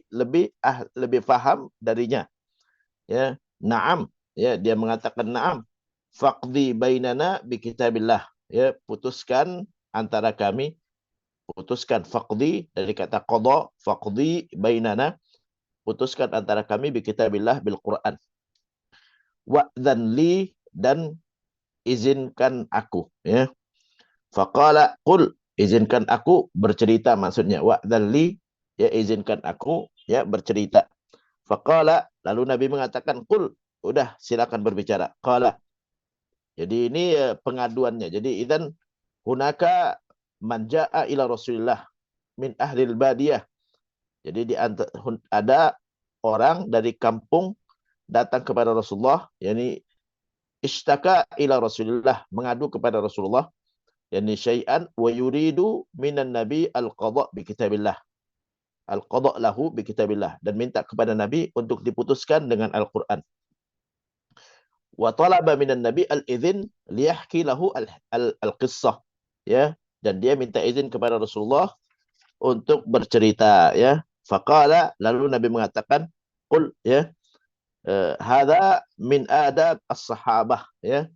lebih faham darinya. Ya, na'am, ya, dia mengatakan na'am. Faqdi bainana bi kitabillah. Ya, putuskan faqdi dari kata qada, faqdi bainana, putuskan antara kami bi kitabillah bil Quran. Wa'dzan li, dan izinkan aku, ya. Faqala qul, izinkan aku bercerita, maksudnya wa'dzan li, ya, izinkan aku, ya, bercerita. Faqala, lalu Nabi mengatakan qul, udah silakan berbicara. Qala, jadi ini pengaduannya. Jadi idzan hunaka man jaa ila Rasulillah min ahlil badiyah. Jadi ada orang dari kampung datang kepada Rasulullah, yakni ishtaka ila Rasulillah, mengadu kepada Rasulullah, yakni syai'an wa yuridu minan nabi al-qada bi kitabillah. Al-qada lahu bi kitabillah, dan minta kepada Nabi untuk diputuskan dengan Al-Qur'an. Wa talaba minan nabi al-idzin liyahki lahu al-qissah, ya, dan dia minta izin kepada Rasulullah untuk bercerita, ya. Faqala, lalu Nabi mengatakan qul, ya, hadza min adab as-sahabah, ya,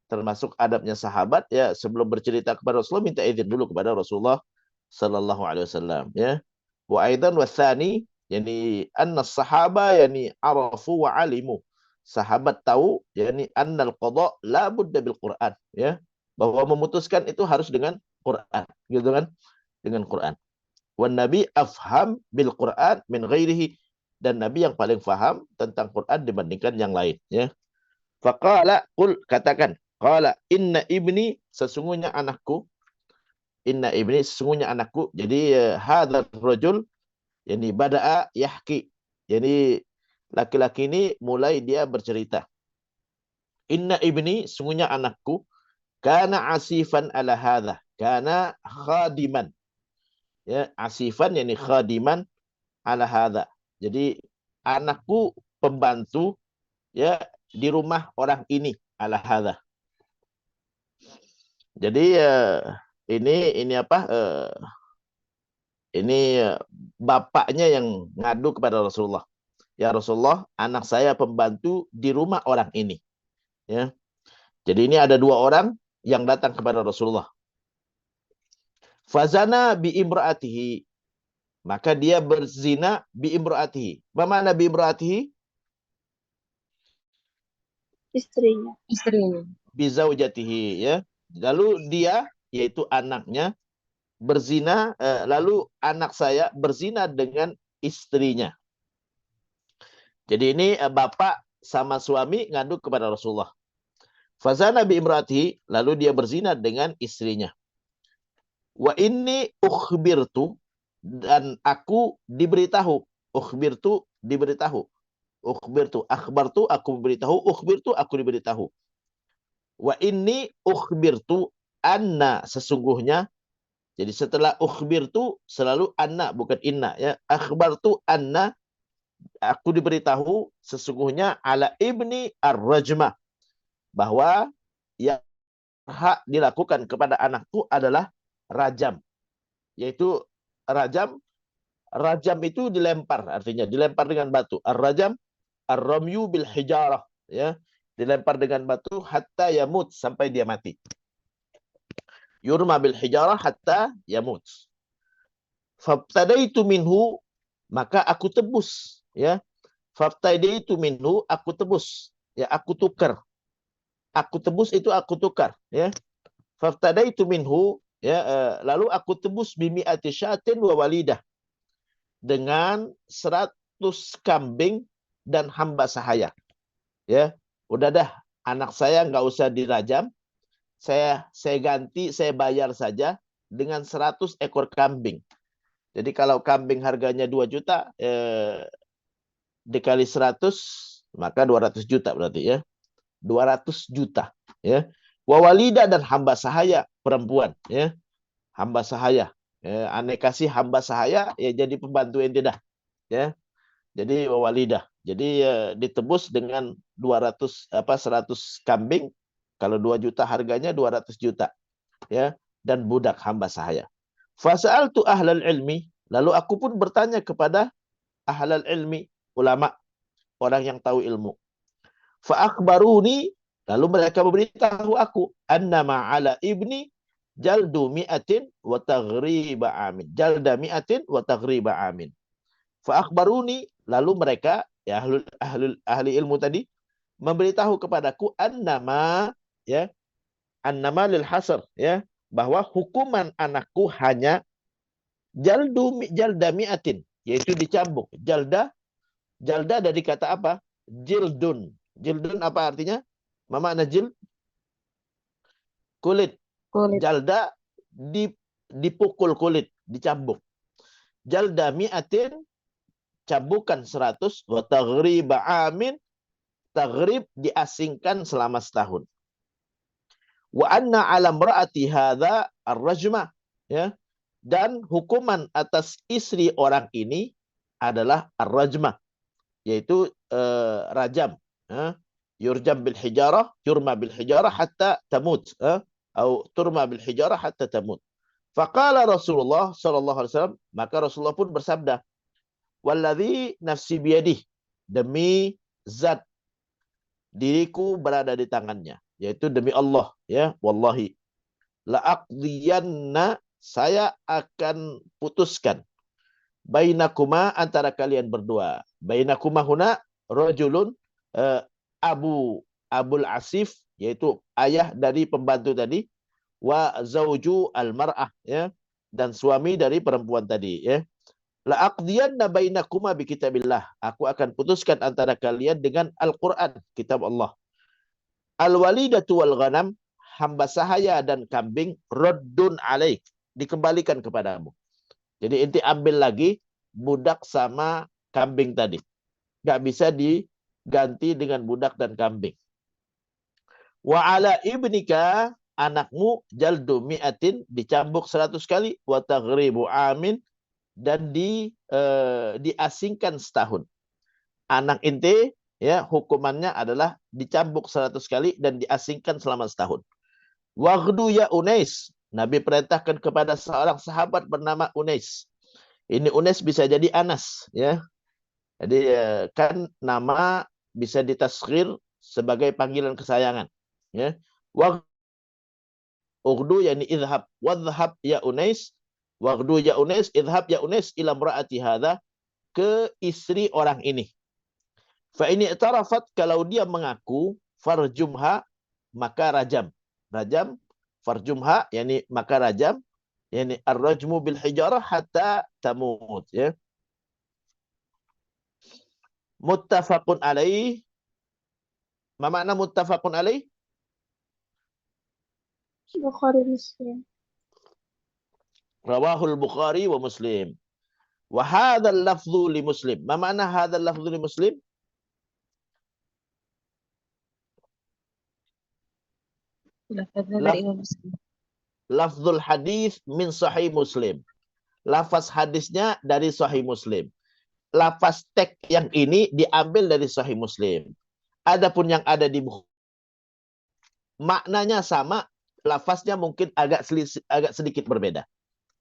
termasuk adabnya sahabat, ya, sebelum bercerita kepada Rasulullah minta izin dulu kepada Rasulullah sallallahu alaihi wasallam, ya. Wa aidan watsani, yani anna as-sahaba yani arafu wa alimu, sahabat tahu, yakni annal qada la budda bil Quran, ya, bahwa memutuskan itu harus dengan Quran, gitu kan, dengan Quran. Wan nabi afham bil Quran min ghairihi, dan Nabi yang paling faham tentang Quran dibandingkan yang lain, ya. Faqala qul, katakan, qala inna ibni, sesungguhnya anakku, inna ibni, sesungguhnya anakku. Jadi hadzal rajul, yani bada'a yahki, jadi laki-laki ini mulai dia bercerita. Inna ibni, sungguhnya anakku, kana asifan ala hadha, kana khadiman, ya, asifan yani khadiman ala hadha. Jadi anakku pembantu, ya, di rumah orang ini, ala hadha. Jadi ini apa? Ini bapaknya yang ngadu kepada Rasulullah. Ya Rasulullah, anak saya pembantu di rumah orang ini, ya. Jadi ini ada dua orang yang datang kepada Rasulullah. Fazana bi imraatihi, maka dia berzina bi imraatihi. Bagaimana bi imraatihi? Istrinya. Istrinya. Bi zaujatihi, ya. Lalu dia, yaitu anaknya, berzina, lalu anak saya berzina dengan istrinya. Jadi ini bapak sama suami ngadu kepada Rasulullah. Fazana bi imraatihi, lalu dia berzina dengan istrinya. Wa inni ukhbirtu, dan aku diberitahu. Ukhbirtu, diberitahu. Ukhbirtu, akhbartu, aku beritahu. Ukhbirtu, aku diberitahu. Wa inni ukhbirtu anna, sesungguhnya. Jadi setelah ukhbirtu selalu anna, bukan inna, ya. Akhbartu anna, aku diberitahu sesungguhnya, ala ibni ar-rajmah, bahwa yang hak dilakukan kepada anakku adalah rajam, yaitu rajam. Rajam itu dilempar, artinya dilempar dengan batu. Ar-rajam, ar-ramyu bil hijarah, ya, dilempar dengan batu hatta yamut, sampai dia mati. Yurma bil hijarah hatta yamut. Fabtadaitu minhu, maka aku tebus, ya. Fabtadaitu minhu, aku tebus, ya, aku tukar. Aku tebus itu aku tukar, ya. Fabtadaitu minhu, ya, lalu aku tebus bimi'ati syatin wa walidah, dengan 100 kambing dan hamba sahaya, ya. Udah dah, anak saya nggak usah dirajam, saya ganti, saya bayar saja dengan 100 ekor kambing. Jadi kalau kambing harganya 2 juta, dikali 100, maka 200 juta berarti, ya. 200 juta, ya. Wawalida, dan hamba sahaya perempuan, ya. Hamba sahaya, aneh kasih hamba sahaya, ya, jadi pembantu ente dah, ya. Jadi wawalidah, jadi ditebus dengan 100 kambing, kalau 2 juta harganya 200 juta, ya, dan budak hamba sahaya. Fasa'altu ahlal ilmi, lalu aku pun bertanya kepada ahlal ilmi, ulama, orang yang tahu ilmu. Fa akhbaruni, lalu mereka memberitahu aku, annama ala ibni jaldu mi'atin wa taghriba amin. Jalda mi'atin wa taghriba amin. Fa akhbaruni, lalu mereka, ya ahli ilmu tadi, memberitahu kepadaku annama, ya, annama lil hasr, ya, bahwa hukuman anakku hanya jalda mi'atin, yaitu dicambuk. Jalda dari kata apa? Jildun. Jildun apa artinya? Apa makna jild? Kulit. Kulit. Jalda dipukul kulit, dicambuk. Jalda mi'atin, cambukan 100, wa taghriba amin, taghrib diasingkan selama setahun. Wa anna ala mra'ati hadza ar-rajmah, ya. Dan hukuman atas istri orang ini adalah ar-rajmah, yaitu rajam. Yurjam bil hijarah, yurma bil hijarah hatta tamut, atau turma bil hijarah hatta tamut. Faqala Rasulullah sallallahu alaihi wasallam, maka Rasulullah pun bersabda, walladzi nafsi biyadih, demi zat diriku berada di tangannya, yaitu demi Allah, ya, wallahi, la aqdiyanna, saya akan putuskan, bainakuma, antara kalian berdua. Bainakuma huna rajulun, Abul Asif, yaitu ayah dari pembantu tadi, wa zauju al-mar'ah, ya, dan suami dari perempuan tadi, ya. La aqdiyanna bainakuma bi kitabillah, aku akan putuskan antara kalian dengan Al-Qur'an, kitab Allah. Al-walidatu wal ghanam, hamba sahaya dan kambing, raddun alaik, dikembalikan kepadamu. Jadi inti ambil lagi budak sama kambing tadi. Nggak bisa diganti dengan budak dan kambing. Wa ala ibnika, anakmu, jaldu mi'atin, dicambuk 100 kali, wa taghribu amin, dan diasingkan setahun. Anak inti, ya, hukumannya adalah dicambuk 100 kali dan diasingkan selama setahun. Waghdu ya Unais, Nabi perintahkan kepada seorang sahabat bernama Unais. Ini Unais bisa jadi Anas, ya. Jadi kan nama bisa ditasghir sebagai panggilan kesayangan, ya. Waghdu yani idhab, wadhhab ya Unais, waghdu ya Unais, idhab ya Unais ila mraati hadza, ke istri orang ini. Fa ini i'tarafat, kalau dia mengaku, farjumha, maka rajam. Rajam, farjumha, yani maka rajam, yani ar-rajmu bil hijarah hatta tamut, ya. Muttafaqun alaih. Ma makna muttafaqun alaih? Bukhari Muslim. Rawahul Bukhari wa Muslim. Wa hadzal lafdhu li Muslim. Ma makna hadzal lafdhu li Muslim? Lafaznya dari Imam Muslim. Lafdzul hadis min sahih Muslim. Lafaz hadisnya dari sahih Muslim. Lafaz teks yang ini diambil dari sahih Muslim. Adapun yang ada di Bukhari, maknanya sama, lafaznya mungkin agak sedikit berbeda,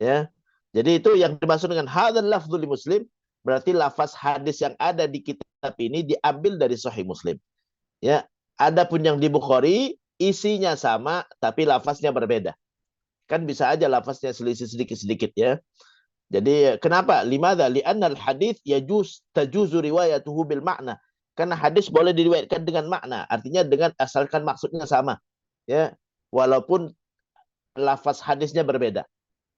ya. Jadi itu yang dimaksud dengan hadzal lafdzu li Muslim, berarti lafaz hadis yang ada di kitab ini diambil dari sahih Muslim, ya. Adapun yang di Bukhari isinya sama tapi lafaznya berbeda. Kan bisa aja lafaznya selisih sedikit-sedikit, ya. Jadi kenapa? Limadza? Li'anna al-hadits tajuzu riwayatuhu bil makna. Karena hadis boleh diriwayatkan dengan makna, artinya dengan asalkan maksudnya sama, ya. Walaupun lafaz hadisnya berbeda.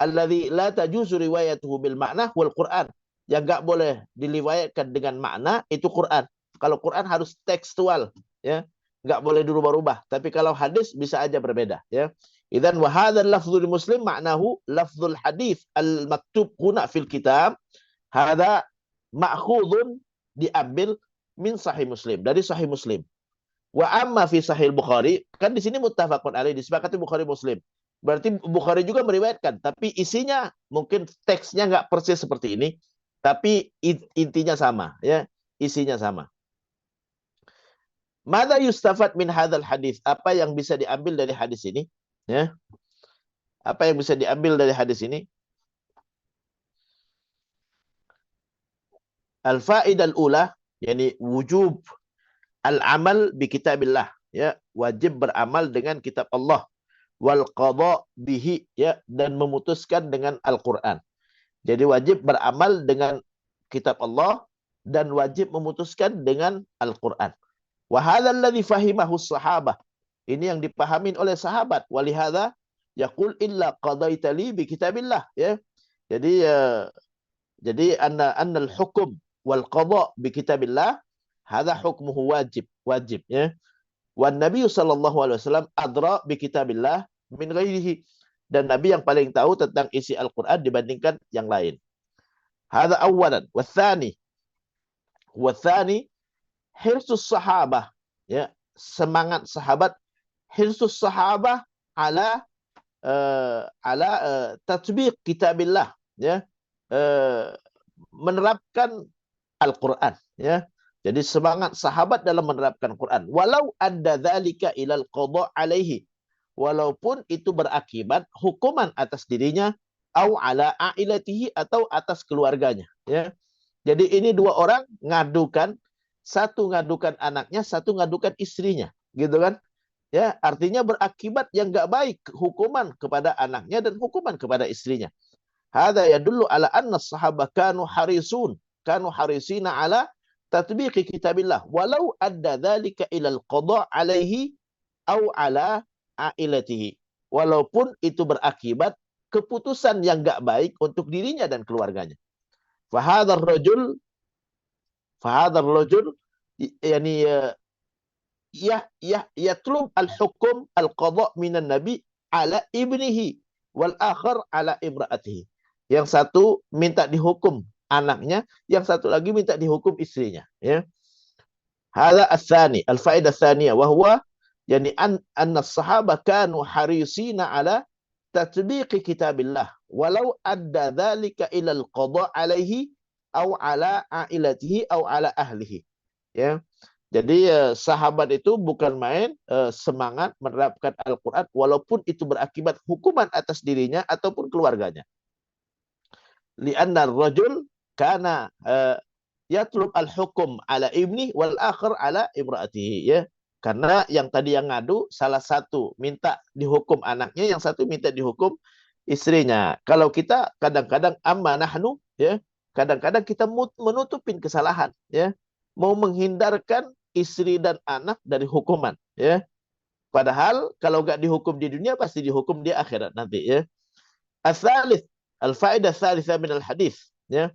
Alladzi la tajuzu riwayatuhu bil makna wal Qur'an. Yang enggak boleh diriwayatkan dengan makna itu Quran. Kalau Quran harus tekstual, ya. Enggak boleh dirubah-rubah. Tapi kalau hadis bisa aja berbeda, ya. Idzan wa hadzal lafdzu Muslim ma'nahu lafdzul hadits al-maktub huna fil kitab, hadza ma'khudun, diambil min sahih Muslim, dari sahih Muslim. Wa amma fi sahih Bukhari, kan di sini muttafaqun alaih, disepakati Bukhari Muslim. Berarti Bukhari juga meriwayatkan, tapi isinya mungkin teksnya enggak persis seperti ini, tapi intinya sama, ya, isinya sama. Mada yustafad min hadzal hadis? Apa yang bisa diambil dari hadis ini? Ya. Apa yang bisa diambil dari hadis ini? Al-faidah al-ula, yani wujub al-amal bi kitabillah, ya, wajib beramal dengan kitab Allah, wal qada bihi, ya, dan memutuskan dengan Al-Qur'an. Jadi wajib beramal dengan kitab Allah dan wajib memutuskan dengan Al-Qur'an. Wa hadzal ladzi fahimahu sahabah. Ini yang dipahami oleh sahabat. Walihada yaqul illa qadaita li bi kitabillah, ya. Jadi annal hukum wal qada bi kitabillah hadza hukmuhu wajib, ya. Wan Nabi sallallahu alaihi wasallam adra bi kitabillah min ghairihi, dan Nabi yang paling tahu tentang isi Al-Qur'an dibandingkan yang lain. Hadza awalan. Watsani hirsus sahabah, ya, semangat sahabat, hirsus sahabah ala tatbiq kitabillah, ya, menerapkan Al-Qur'an, ya. Jadi semangat sahabat dalam menerapkan Quran. Walau adda dzalika ilal qada alaihi, walaupun itu berakibat hukuman atas dirinya, au ala ailatihi, atau atas keluarganya, ya. Jadi ini dua orang ngadukan, satu ngadukan anaknya, satu ngadukan istrinya, gitu kan? Ya, artinya berakibat yang enggak baik, hukuman kepada anaknya dan hukuman kepada istrinya. Hadza yadullu ala anna as-sahabah kanu harisina ala tatbiqi kitabillah walau adda dzalika ila al-qada alaihi au ala ailatihi. Walaupun itu berakibat keputusan yang enggak baik untuk dirinya dan keluarganya. Fahadzal rajul yani yatlub al-hukum al-qada minan nabi ala ibnihi wal akhar ala imraatihi. Yang satu minta dihukum anaknya, yang satu lagi minta dihukum istrinya, ya. Hadza ats-tsani, al-faidah ats-tsaniyah wa huwa yani anna as-sahaba kanu harisina ala tatbiqi kitabillah walau adda dzalika ila al-qada alaihi au ala ailatihi au ala ahlihi, ya. Jadi sahabat itu bukan main semangat menerapkan Al-Qur'an walaupun itu berakibat hukuman atas dirinya ataupun keluarganya. Lianna ar-rajul kana yatlub al-hukum ala ibni wal akhar ala imraatihi, ya. Karena yang tadi yang ngadu salah satu minta dihukum anaknya, yang satu minta dihukum istrinya. Kalau kita kadang-kadang amma nahnu, ya, kadang-kadang kita menutupin kesalahan, ya, mau menghindarkan istri dan anak dari hukuman, ya. Padahal kalau enggak dihukum di dunia pasti dihukum di akhirat nanti, ya. Ats-tsalits, al-faedah tsalitsa min al-hadis, ya.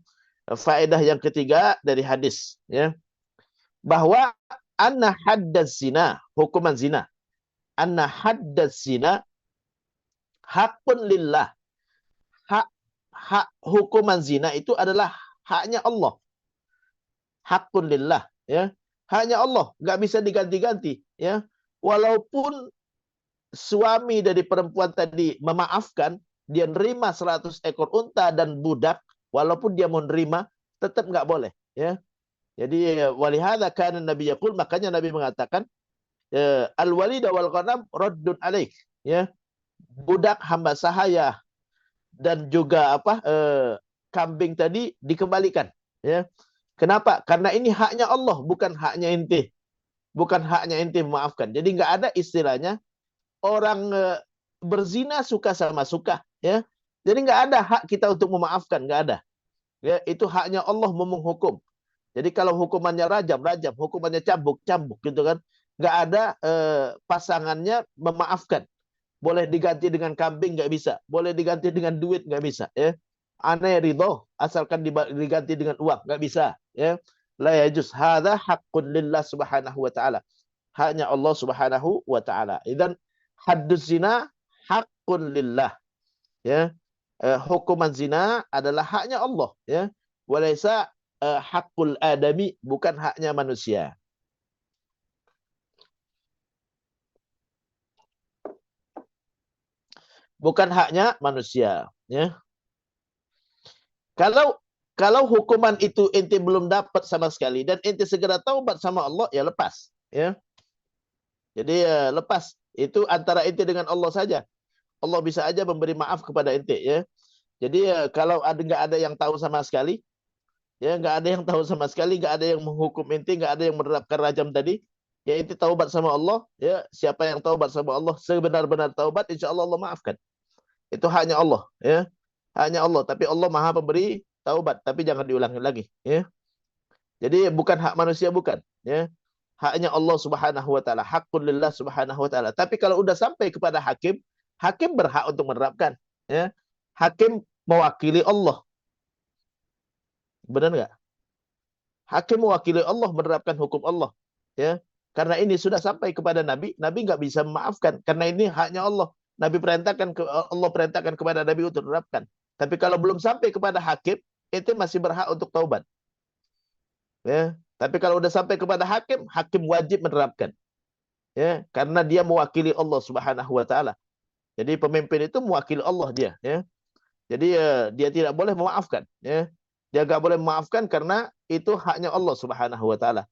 Faedah yang ketiga dari hadis, ya. Bahwa anna haddaz zina, hukuman zina. Anna haddaz zina hakun lillah. Hak hukuman zina itu adalah haknya Allah. Hakun lillah, ya. Haknya Allah, enggak bisa diganti-ganti, ya. Walaupun suami dari perempuan tadi memaafkan, dia nerima 100 ekor unta dan budak, walaupun dia mau nerima, tetap enggak boleh, ya. Jadi walihada kana Nabi yaqul, makanya Nabi mengatakan al-walida wal ghanam raddun alaik, ya. Budak hamba sahaya dan juga kambing tadi dikembalikan, ya. Kenapa? Karena ini haknya Allah, bukan haknya ente. Bukan haknya ente memaafkan. Jadi enggak ada istilahnya orang berzina suka sama suka, ya. Jadi enggak ada hak kita untuk memaafkan, enggak ada. Ya, itu haknya Allah menghukum. Jadi kalau hukumannya rajam, hukumannya cambuk, gitu kan. Enggak ada pasangannya memaafkan. Boleh diganti dengan kambing enggak bisa, boleh diganti dengan duit enggak bisa, ya. Ana ridho asalkan diganti dengan uang, enggak bisa, ya. La yajuz, hadza haqqun lillah subhanahu wa ta'ala. Haknya Allah subhanahu wa ta'ala. Idzan hadduz zina haqqun lillah, ya. Hukuman zina adalah haknya Allah, ya. Walaysa haqqul adami, bukan haknya manusia. Bukan haknya manusia, ya. Kalau hukuman itu ente belum dapat sama sekali dan ente segera taubat sama Allah, ya lepas, ya. Jadi lepas, itu antara ente dengan Allah saja. Allah bisa aja memberi maaf kepada ente, ya. Jadi kalau enggak ada yang tahu sama sekali, Ya, nggak ada yang tahu sama sekali, nggak ada yang menghukum inti, nggak ada yang menerapkan rajam tadi. Ya, inti taubat sama Allah. Ya, siapa yang taubat sama Allah sebenar-benar taubat, insya Allah Allah maafkan. Itu haknya Allah. Ya, haknya Allah. Tapi Allah Maha Pemberi taubat. Tapi jangan diulangi lagi. Ya, jadi bukan hak manusia, bukan. Ya, haknya Allah Subhanahu Wa Taala. Hakun lillah Subhanahu Wa Taala. Tapi kalau udah sampai kepada hakim, hakim berhak untuk menerapkan. Ya, hakim mewakili Allah. Benar nggak? Hakim mewakili Allah menerapkan hukum Allah. Ya, karena ini sudah sampai kepada Nabi, Nabi nggak bisa memaafkan karena ini haknya Allah. Nabi perintahkan Allah perintahkan kepada Nabi untuk menerapkan. Tapi kalau belum sampai kepada hakim, itu masih berhak untuk taubat. Ya, tapi kalau udah sampai kepada hakim, hakim wajib menerapkan. Ya, karena dia mewakili Allah Subhanahu Wa Taala. Jadi pemimpin itu mewakili Allah dia. Ya, jadi dia tidak boleh memaafkan. Ya, dia nggak boleh memaafkan karena itu haknya Allah Subhanahu Wa Taala.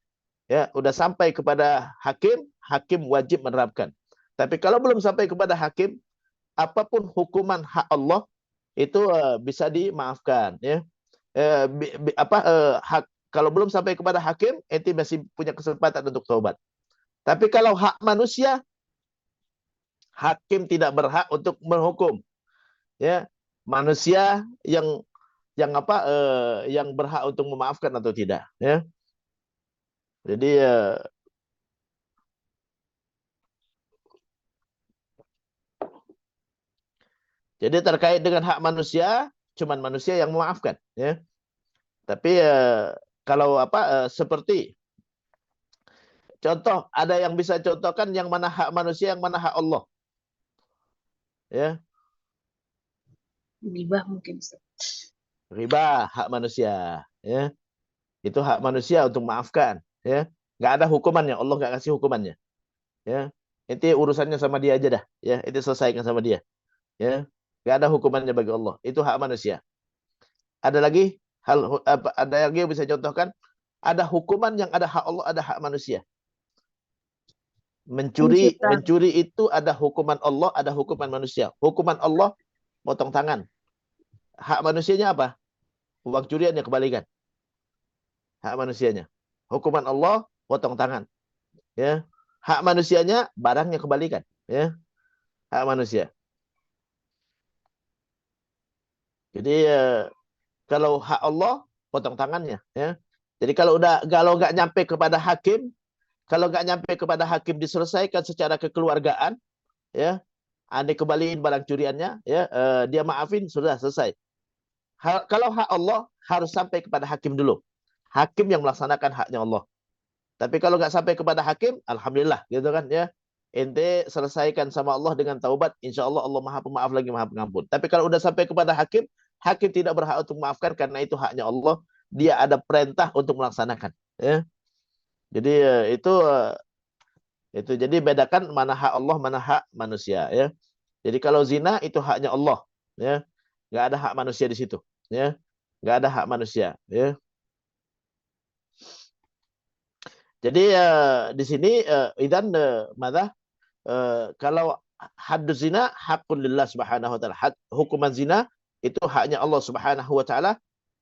Ya, udah sampai kepada hakim, hakim wajib menerapkan. Tapi kalau belum sampai kepada hakim, apapun hukuman hak Allah itu bisa dimaafkan. Ya, hak kalau belum sampai kepada hakim, ente masih punya kesempatan untuk taubat. Tapi kalau hak manusia, hakim tidak berhak untuk menghukum. Ya, manusia yang berhak untuk memaafkan atau tidak. Ya, jadi jadi terkait dengan hak manusia, cuman manusia yang memaafkan, ya. Tapi kalau seperti contoh, ada yang bisa contohkan yang mana hak manusia, yang mana hak Allah, ya. Gibah mungkin, Ustaz. Riba hak manusia, ya. Itu hak manusia untuk maafkan, ya. Nggak ada hukumannya, Allah nggak kasih hukumannya, ya. Itu urusannya sama dia aja dah, ya. Itu selesaikan sama dia, ya. Nggak ada hukumannya bagi Allah. Itu hak manusia. Ada lagi ada lagi yang bisa contohkan? Ada hukuman yang ada hak Allah, ada hak manusia. Mencuri, Mencita. mencuri itu ada hukuman Allah, ada hukuman manusia. Hukuman Allah potong tangan. Hak manusianya apa? Uang curiannya kembalikan. Hak manusianya. Hukuman Allah potong tangan. Ya. Hak manusianya barangnya kembalikan. Ya. Hak manusia. Jadi kalau hak Allah potong tangannya. Ya. Jadi kalau nggak nyampe kepada hakim, kalau nggak nyampe kepada hakim diselesaikan secara kekeluargaan, ya, anda kembaliin barang curiannya, ya, dia maafin, sudah selesai. Kalau hak Allah harus sampai kepada hakim dulu. Hakim yang melaksanakan haknya Allah. Tapi kalau nggak sampai kepada hakim, alhamdulillah, gitu kan, ya. Ente selesaikan sama Allah dengan taubat, insya Allah Allah Maha Pemaaf lagi Maha Pengampun. Tapi kalau udah sampai kepada hakim, hakim tidak berhak untuk memaafkan karena itu haknya Allah. Dia ada perintah untuk melaksanakan. Ya. Jadi itu jadi bedakan mana hak Allah, mana hak manusia. Ya. Jadi kalau zina itu haknya Allah. Ya. Nggak ada hak manusia di situ. Ya. Nggak ada hak manusia. Ya. Jadi di sini idan kalau hadd zina hakun lillah subhanahu wa taala. Hukuman zina itu haknya Allah subhanahu wa taala.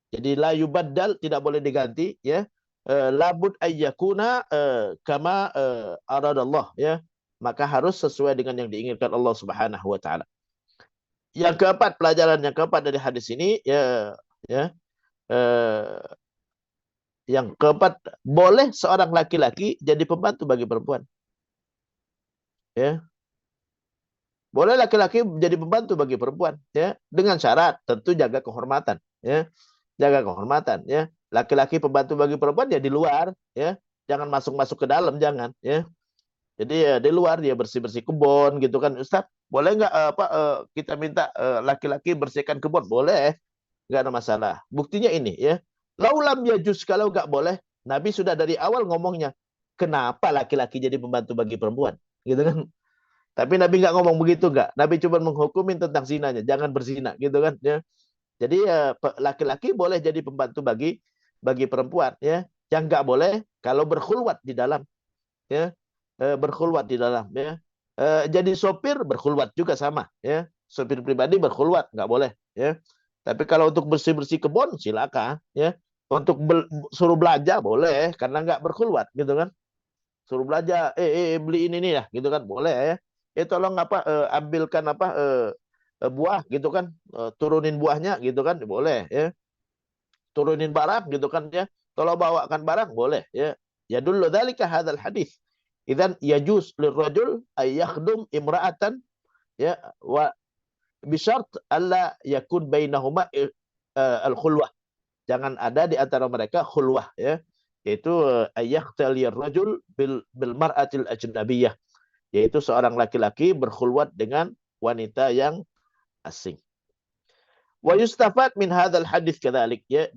Jadi la yubaddal, tidak boleh diganti, ya. Labud ayyakuna kama aradallah, ya. Maka harus sesuai dengan yang diinginkan Allah subhanahu wa taala. Yang keempat, pelajaran yang keempat dari hadis ini, ya, eh, yang keempat, boleh seorang laki-laki jadi pembantu bagi perempuan. Ya. Boleh laki-laki jadi pembantu bagi perempuan, ya, dengan syarat tentu jaga kehormatan, ya. Jaga kehormatan, ya. Laki-laki pembantu bagi perempuan ya di luar, ya. Jangan masuk-masuk ke dalam, jangan, ya. Jadi ya di luar dia bersih-bersih kebun gitu kan, Ustaz. Boleh nggak kita minta laki-laki bersihkan kebun? Boleh, nggak ada masalah. Buktinya ini, ya. Laulam yajuz, kalau nggak boleh, Nabi sudah dari awal ngomongnya, kenapa laki-laki jadi pembantu bagi perempuan, gitu kan? Tapi Nabi nggak ngomong begitu, nggak. Nabi cuma menghukumin tentang zinanya, jangan berzina, gitu kan? Ya. Jadi laki-laki boleh jadi pembantu bagi perempuan, ya. Yang nggak boleh kalau berkhulwat di dalam, ya. Berkhulwat di dalam, ya. Jadi sopir berkhulwat juga sama, ya. Sopir pribadi berkhulwat nggak boleh, ya. Tapi kalau untuk bersih-bersih kebun silakan, ya. Untuk suruh belanja boleh karena nggak berkhulwat gitu kan. Suruh belanja, beli ini nih ya, gitu kan boleh ya. Tolong apa ambilkan apa buah gitu kan, turunin buahnya gitu kan boleh ya. Turunin barang gitu kan ya. Kalau bawakan barang boleh ya. Ya dulu dzalika hadzal hadis. Idzan yajuz lirrajul ay yakhdum imra'atan ya wa bisyart alla yakun bainahuma al-khulwah. Jangan ada di antara mereka khulwah ya. Yaitu ayyaqtaliyar rajul bil mar'atil ajnabiyah. Yaitu seorang laki-laki berkhulwat dengan wanita yang asing. Wa yustafad min hadzal hadis kadzalik ya,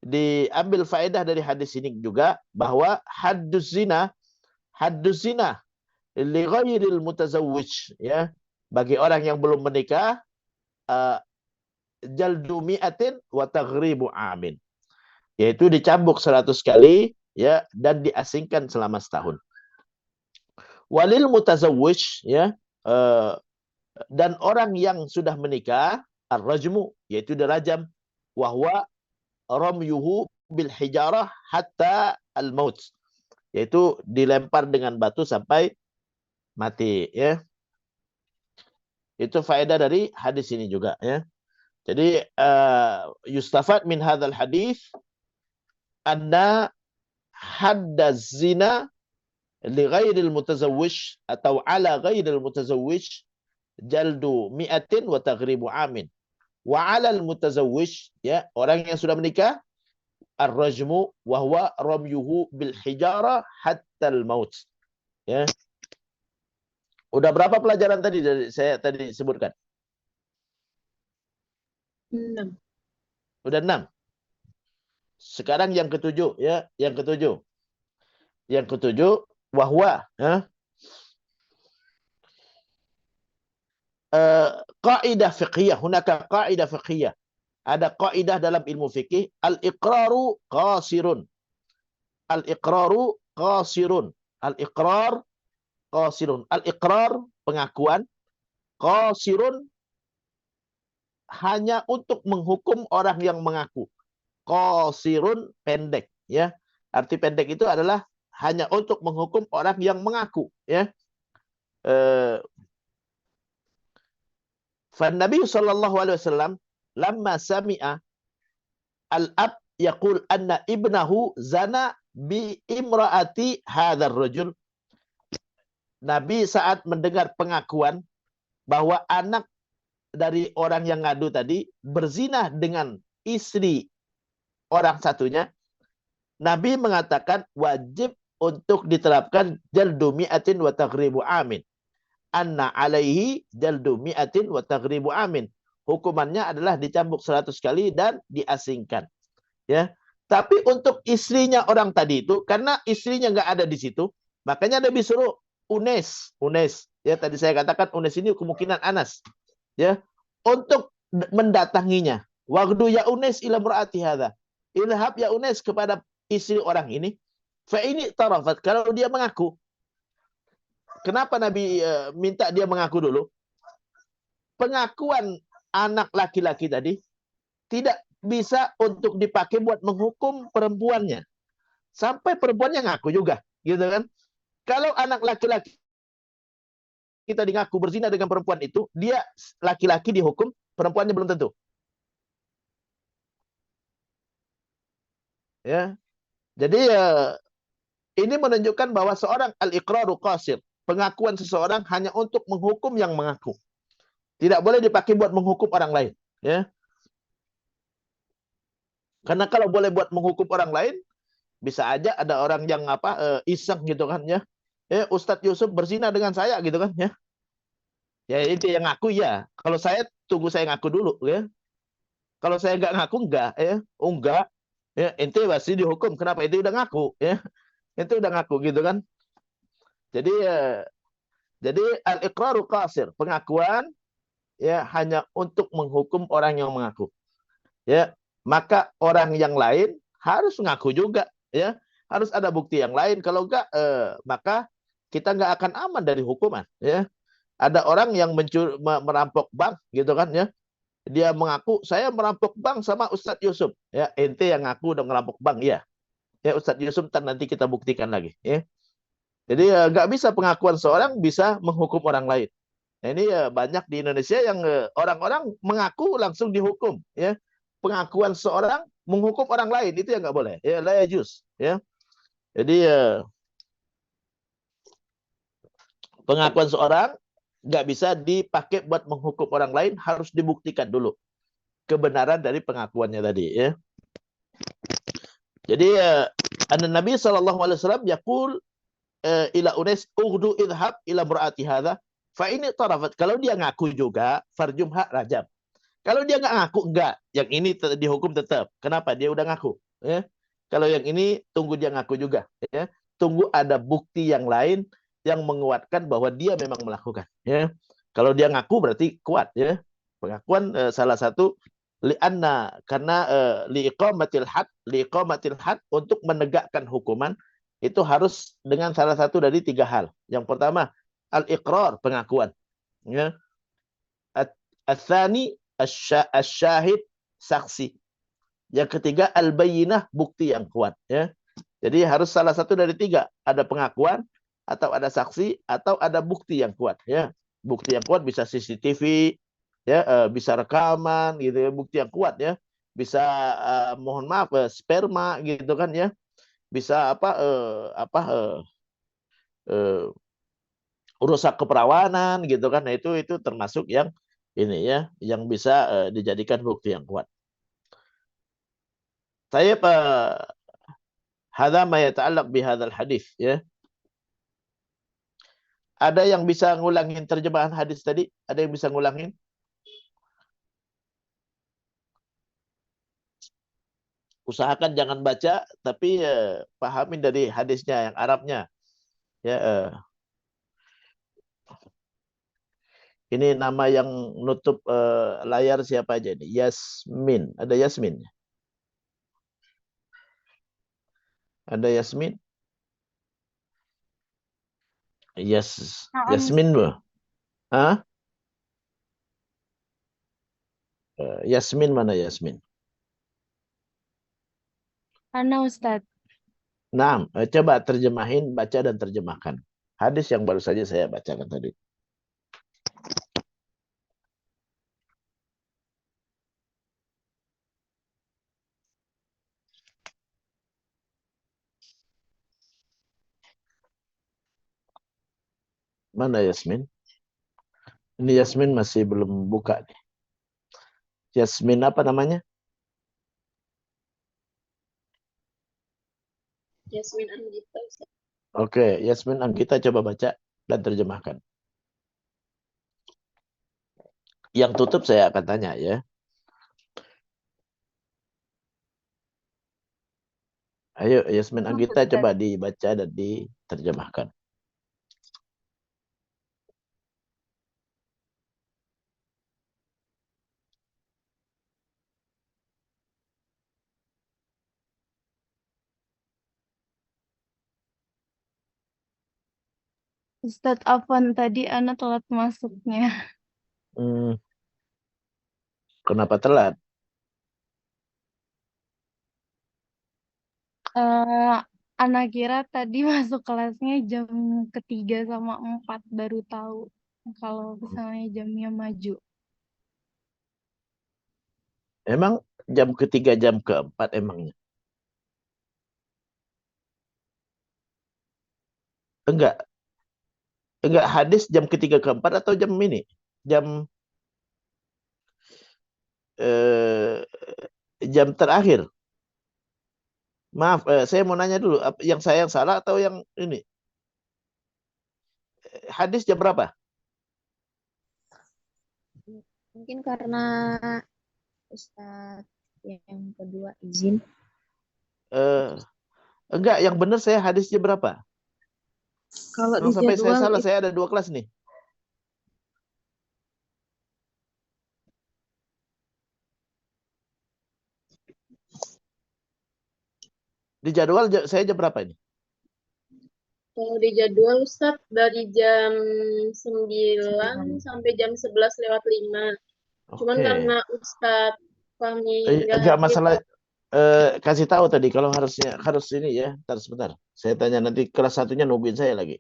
diambil faedah dari hadis ini juga bahwa haddus zina li ghairil mutazawwij ya, bagi orang yang belum menikah uh, jaldu mi'atin wa taghribu amin, yaitu dicambuk 100 kali ya dan diasingkan selama setahun. Walil mutazawwij ya, dan orang yang sudah menikah ar-rajmu, yaitu dirajam, wahwa ramyuhu bil hijarah hatta al-maut, yaitu dilempar dengan batu sampai mati ya. Itu faedah dari hadis ini juga ya. Jadi yustafad min hadzal hadis anna haddaz zina li ghairil mutazawwij atau ala ghairil mutazawwij jaldu mi'atin wa taghribu amin. Wa 'alal mutazawwij ya, orang yang sudah menikah ar-rajmu wa huwa ramyuhu bil hijara hatta al-maut. Ya. Udah berapa pelajaran tadi dari saya tadi sebutkan? 6. Udah 6. Sekarang yang ketujuh ya, yang ketujuh. Yang ketujuh wahwa ya. Kaidah fiqhiyah, hunaka kaidah fiqhiyah. Ada kaidah dalam ilmu fikih, al-iqraru qasirun. Al-iqraru qasirun. Al-iqrar qasirun. Al-iqrar pengakuan, qasirun hanya untuk menghukum orang yang mengaku. Qasirun pendek ya. Arti pendek itu adalah hanya untuk menghukum orang yang mengaku ya. Nabi sallallahu alaihi wasallam lamma sami'a al-ab yaqul anna ibnahu zana bi imraati hadzal rajul. Nabi saat mendengar pengakuan bahwa anak dari orang yang ngadu tadi berzina dengan istri orang satunya, Nabi mengatakan wajib untuk diterapkan jaldu mi'atin wa taghribu amin. Anna alaihi jaldu mi'atin wa taghribu amin. Hukumannya adalah dicambuk 100 kali dan diasingkan. Ya. Tapi untuk istrinya orang tadi itu, karena istrinya nggak ada di situ, makanya Nabi suruh Unes. Ya, tadi saya katakan Unes ini kemungkinan Anas. Ya, untuk mendatanginya. Wagdu ya Unes ila mur'ati hadza. Ilhab ya Unes kepada istri orang ini. Fa ini tarafat, kalau dia mengaku. Kenapa Nabi minta dia mengaku dulu? Pengakuan anak laki-laki tadi tidak bisa untuk dipakai buat menghukum perempuannya. Sampai perempuannya ngaku juga, gitu kan? Kalau anak laki-laki kita ngaku berzina dengan perempuan itu, dia laki-laki dihukum, perempuannya belum tentu. Ya. Jadi ini menunjukkan bahwa seorang al-iqraru qasir, pengakuan seseorang hanya untuk menghukum yang mengaku. Tidak boleh dipakai buat menghukum orang lain, ya. Karena kalau boleh buat menghukum orang lain, bisa aja ada orang yang iseng gitu kan ya. Ustadz Yusuf berzina dengan saya gitu kan ya. Ya itu yang ngaku ya. Kalau saya tunggu saya ngaku dulu ya. Kalau saya nggak ngaku enggak ya. Oh enggak. Ya, ente pasti dihukum. Kenapa? Itu udah ngaku ya. Itu udah ngaku gitu kan. Jadi al-iqraru qasir, pengakuan ya hanya untuk menghukum orang yang mengaku. Ya, maka orang yang lain harus mengaku juga ya. Harus ada bukti yang lain, kalau enggak maka kita enggak akan aman dari hukuman ya. Ada orang yang merampok bank gitu kan ya. Dia mengaku saya merampok bank sama Ustadz Yusuf. Ya, ente yang ngaku udah ngerampok bank, ya. Ya Ustadz Yusuf nanti kita buktikan lagi. Ya. Jadi nggak bisa pengakuan seorang bisa menghukum orang lain. Nah, ini banyak di Indonesia yang orang-orang mengaku langsung dihukum. Ya, pengakuan seorang menghukum orang lain itu yang nggak boleh. Ya, la yajuz. Ya, jadi pengakuan seorang nggak bisa dipakai buat menghukum orang lain, harus dibuktikan dulu kebenaran dari pengakuannya tadi. Ya. Jadi Nabi SAW yaqul ila unes ughdu idhab ila mur'ati hadha fa ini tarafat. Kalau dia ngaku juga farjumha rajam. Kalau dia nggak ngaku, enggak, yang ini dihukum tetap. Kenapa? Dia udah ngaku. Ya. Kalau yang ini tunggu dia ngaku juga. Ya. Tunggu ada bukti yang lain yang menguatkan bahwa dia memang melakukan. Ya. Kalau dia ngaku berarti kuat. Ya. Pengakuan salah satu karena liiqamatil had untuk menegakkan hukuman itu harus dengan salah satu dari tiga hal. Yang pertama al-iqrar, pengakuan. Ya. Ats-tsani asy-syahid, saksi. Yang ketiga al-bayyinah, bukti yang kuat. Ya. Jadi harus salah satu dari tiga. Ada pengakuan, atau ada saksi, atau ada bukti yang kuat. Ya. Bukti yang kuat bisa CCTV, ya, bisa rekaman, gitu ya. Bukti yang kuat, ya. Bisa mohon maaf sperma, gitu kan, ya. Bisa rusak keperawanan, gitu kan. Nah, itu termasuk yang ini, ya, yang bisa dijadikan bukti yang kuat. Saya hadza ma yata'allaq bihadzal hadis, ya. Ada yang bisa ngulangin terjemahan hadis tadi? Ada yang bisa ngulangin? Usahakan jangan baca, tapi pahamin dari hadisnya yang Arabnya. Ya, ini nama yang nutup layar siapa aja ini? Yasmin. Ada Yasmin? Ada Yasmin? Naam, Yasmin loh. Hah? Yasmin mana Yasmin? Ana Ustadz. Nah, coba terjemahin, baca dan terjemahkan hadis yang baru saja saya bacakan tadi. Mana Yasmin? Ini Yasmin masih belum buka nih. Yasmin apa namanya? Yasmin Anggita, Ustadz. Oke, Yasmin Anggita coba baca dan terjemahkan. Yang tutup saya akan tanya, ya. Ayo Yasmin Anggita coba dibaca dan diterjemahkan. Ustadz Afwan, tadi Ana telat masuknya. Hmm, kenapa telat? Eh, Ana kira tadi masuk kelasnya jam ketiga sama 4 baru tahu kalau misalnya jamnya maju. Emang jam ketiga, jam keempat emangnya? Enggak, enggak hadis jam ketiga keempat atau jam ini? Jam eh, jam terakhir. Maaf, saya mau nanya dulu, yang saya yang salah atau yang ini? Hadis jam berapa? Mungkin karena Ustadz yang kedua izin. Eh, enggak, yang benar saya hadisnya berapa? Kalau di Jangan sampai saya jadwal salah, saya ada 2 kelas nih. Di jadwal saya jam berapa ini? kalau di jadwal Ustadz dari jam 9 sampai jam 11 lewat 5. Cuman Oke. karena Ustadz Fahmi nggak Enggak hadir, masalah, kasih tahu tadi kalau harus ini ya. Ntar sebentar. Saya tanya nanti kelas satunya nungguin saya lagi.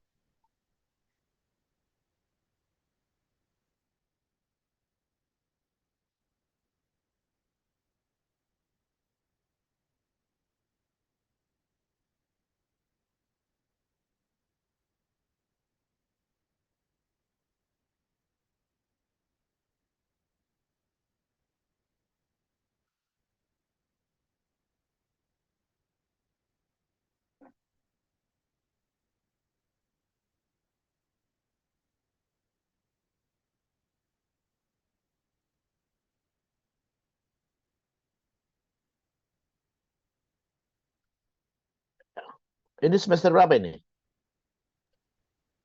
Ini semester berapa ini?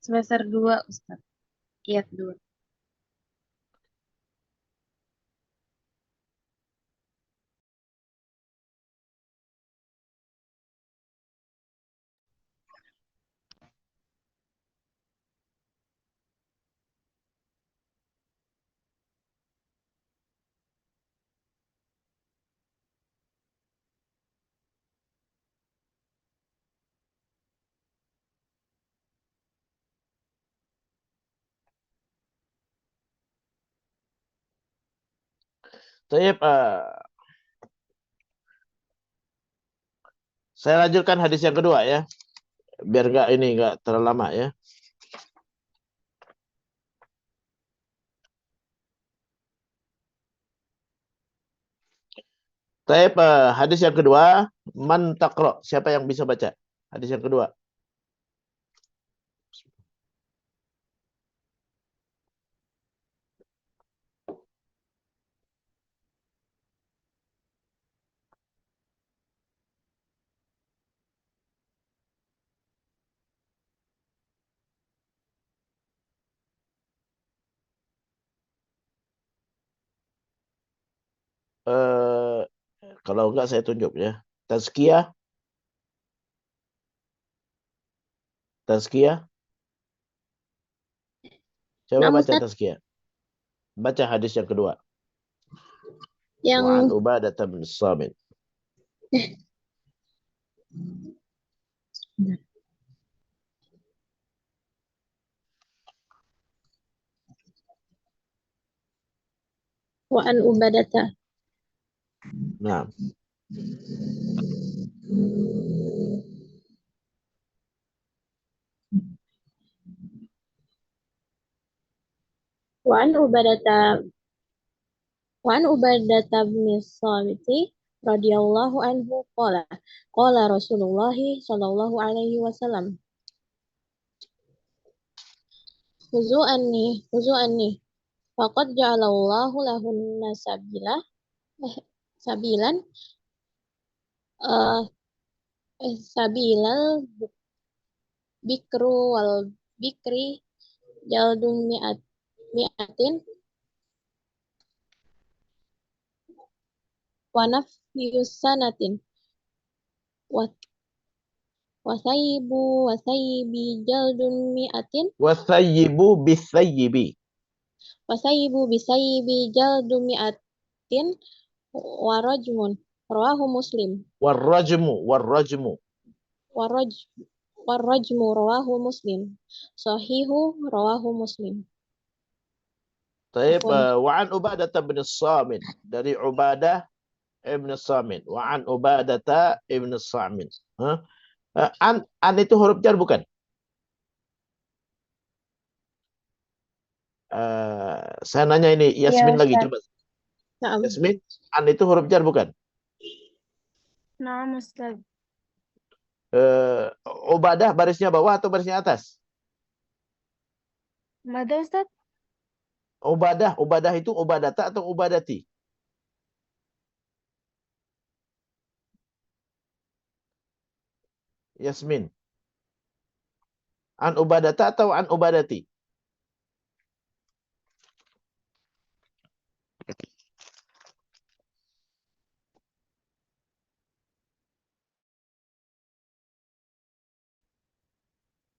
semester 2 Ustadz. Iya, 2. Saya saya lanjutkan hadis yang kedua ya, biar nggak terlalu lama ya. Saya hadis yang kedua, man taqra. Siapa yang bisa baca? Hadis yang kedua. Eh, kalau enggak saya tunjuk ya. Tazkiyah, tazkiyah. Coba Nah, baca Ustadz, tazkiyah. Baca hadis yang kedua. yang Wa an Ubadah bin Samit. wa an ubadata Nah, wa an ubadata wa an ubadata bin Samiti radhiyallahu anhu qala Rasulullah sallallahu alaihi wasallam huzu anni faqad ja'alallahu lahunna sabilan eh sabilal bikru wal bikri jaldun mi'atin wa nafyus sanatin wa wasaibi jaldun mi'atin wasayyibu bisayyibi. wasaibi jaldun mi'atin warajmun rawahu muslim Warrajmu. waraj warajmu rawahu muslim sahihu rawahu muslim. Taib, Afwan. wa an Ubadah bin Samit. Dari Ubadah ibn Samit. Wa an Ubadah ibn Samit. Hah? An itu huruf jar bukan? Saya nanya ini Iya, Yasmin lagi, Ustaz. coba. Naam. Yasmin, an itu huruf jar bukan? Nah, Ustaz. Ubadah barisnya bawah atau barisnya atas? Mada, Ustaz? Ubadah itu Ubadata atau Ubadati? Yasmin. An Ubadata atau an Ubadati?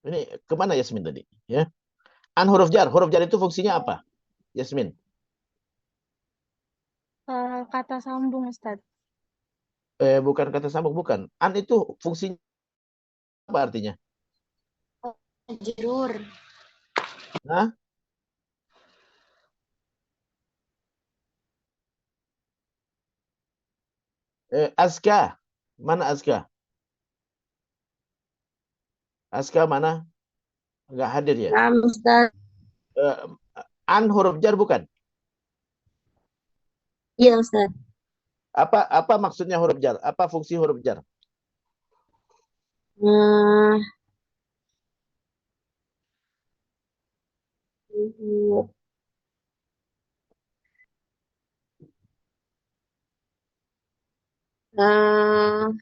Ini kemana Yasmin tadi? Ya. An huruf jar. Huruf jar itu fungsinya apa? Yasmin. kata sambung, Ustaz. Bukan kata sambung, bukan. An itu fungsinya apa artinya? Majrur. Nah, azka. Mana azka? Azka mana? Enggak hadir ya? Naam, Ustaz. Eh, An huruf jar bukan? Iya, Ustaz. Apa maksudnya huruf jar? Apa fungsi huruf jar? Nah, itu. Nah,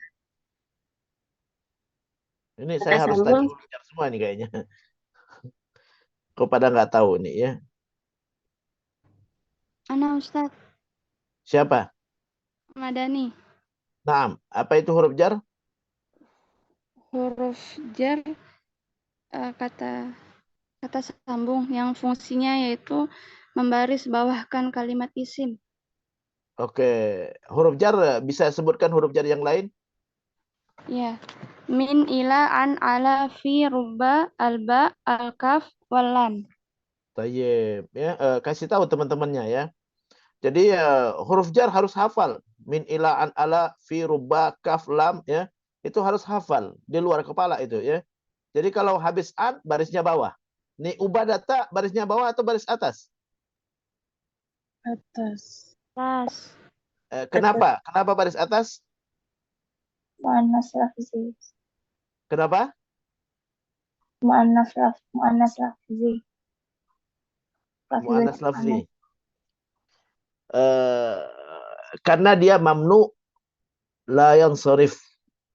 Ini kata saya harus tanya sambung. huruf jar semua nih kayaknya. Kau pada nggak tahu nih ya. Ana Ustaz, Siapa? Madani. Naam. Apa itu huruf jar? Huruf jar kata sambung yang fungsinya yaitu membaris bawahkan kalimat isim. Oke. Huruf jar bisa sebutkan huruf jar yang lain? Ya. Min, ila, an, ala, fi, ruba, alba, alkaf, walam. Tayyib. Ya, kasih tahu teman-temannya ya. Jadi huruf jar harus hafal. Min ila an ala fi ruba kaf lam ya. Itu harus hafal di luar kepala itu ya. Jadi kalau habis an barisnya bawah. Nih ubadata barisnya bawah atau baris atas? Atas. Atas. Kenapa? Kenapa baris atas? Mu'annas lafzi. Kenapa? Mu'annas lafzi. Mu'annas lafzi. Karena dia mamnu la yansarif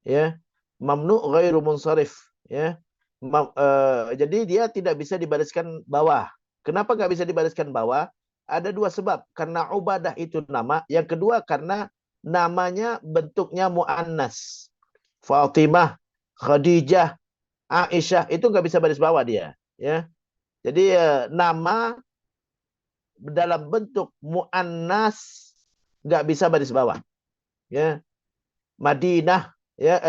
ya. Mamnu ghairu munsarif ya. Jadi dia tidak bisa dibariskan bawah. Kenapa nggak bisa dibariskan bawah? Ada dua sebab. Karena Ubadah itu nama. Yang kedua karena namanya bentuknya mu'annas. Fatimah, Khadijah, Aisyah itu nggak bisa baris bawah dia. Ya. Jadi nama dalam bentuk mu'annas nggak bisa baris bawah. Ya. Madinah ya